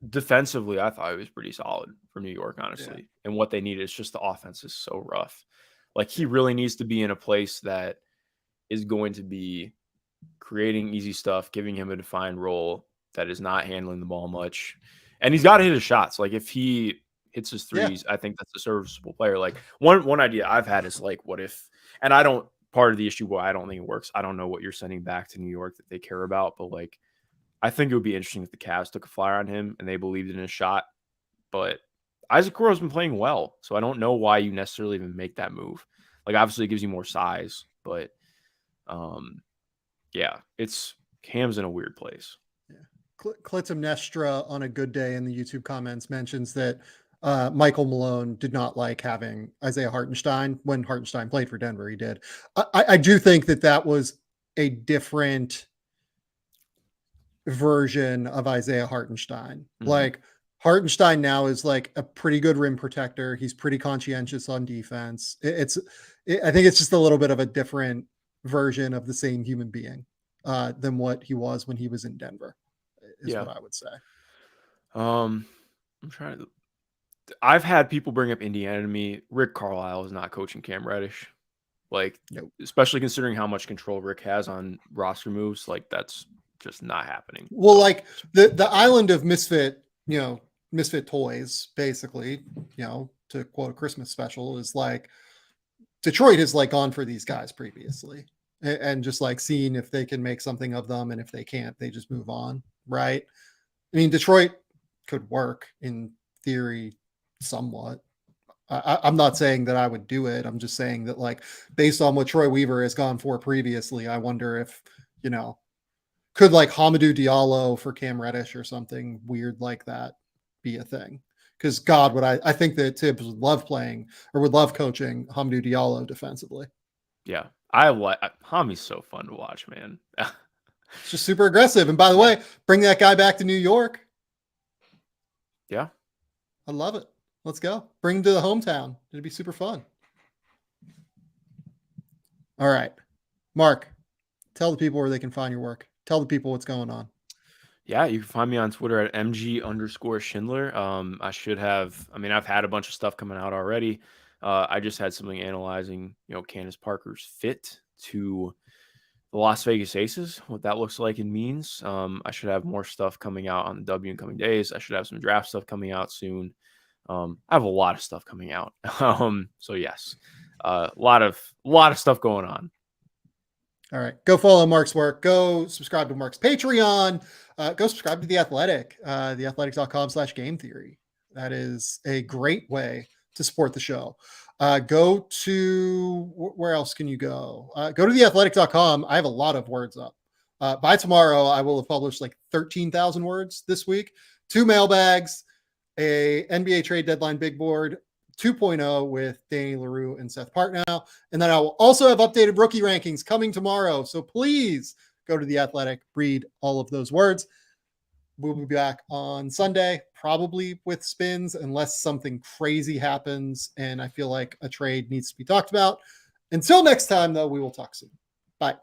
defensively, I thought he was pretty solid for New York, honestly. Yeah. And what they need is just the offense is so rough. Like he really needs to be in a place that is going to be creating easy stuff, giving him a defined role that is not handling the ball much. And he's got to hit his shots. Like if he hits his threes, I think that's a serviceable player. Like one idea I've had is like, what if, and part of the issue why I don't think it works, I don't know what you're sending back to New York that they care about, but like, I think it would be interesting if the Cavs took a flyer on him and they believed in his shot. But Isaac Okoro's been playing well, so I don't know why you necessarily even make that move. Like obviously it gives you more size, but it's Cam's in a weird place. Clitumnestra on a good day in the YouTube comments mentions that Michael Malone did not like having Isaiah Hartenstein. When Hartenstein played for Denver, he did. I do think that was a different version of Isaiah Hartenstein. Like Hartenstein now is like a pretty good rim protector. He's pretty conscientious on defense. I think it's just a little bit of a different version of the same human being than what he was when he was in Denver, is what I would say. I'm trying to. I've had people bring up Indiana to me. Rick Carlisle is not coaching Cam Reddish. Like, Nope. Especially considering how much control Rick has on roster moves, like that's just not happening. Well, like the island of misfit toys, basically, to quote a Christmas special, is like Detroit has like gone for these guys previously and just like seeing if they can make something of them, and if they can't, they just move on, right? I mean, Detroit could work in theory somewhat. I'm not saying that I would do it. I'm just saying that, like, based on what Troy Weaver has gone for previously, I wonder if, could like Hamidou Diallo for Cam Reddish or something weird like that be a thing? Because God, I think that Tibbs would love playing or would love coaching Hamidou Diallo defensively. Yeah, I like Hami's so fun to watch, man. It's just super aggressive. And by the way, bring that guy back to New York. Yeah, I love it. Let's go. Bring him to the hometown. It'd be super fun. All right, Mark, tell the people where they can find your work. Tell the people what's going on. Yeah, you can find me on Twitter at MG_Schindler. I've had a bunch of stuff coming out already. I just had something analyzing, Candace Parker's fit to the Las Vegas Aces, what that looks like and means. I should have more stuff coming out on the W in coming days. I should have some draft stuff coming out soon. I have a lot of stuff coming out. So yes, a lot of stuff going on. All right. Go follow Mark's work. Go subscribe to Mark's Patreon. Go subscribe to The Athletic, theathletic.com/game theory. That is a great way to support the show. Go to, where else can you go? Go to theathletic.com. I have a lot of words up. By tomorrow, I will have published like 13,000 words this week. 2 mailbags, a NBA trade deadline big board, 2.0 with Danny LaRue and Seth Partnow. And then I will also have updated rookie rankings coming tomorrow. So please go to The Athletic, read all of those words. We'll be back on Sunday, probably with spins, unless something crazy happens and I feel like a trade needs to be talked about. Until next time, though, we will talk soon. Bye.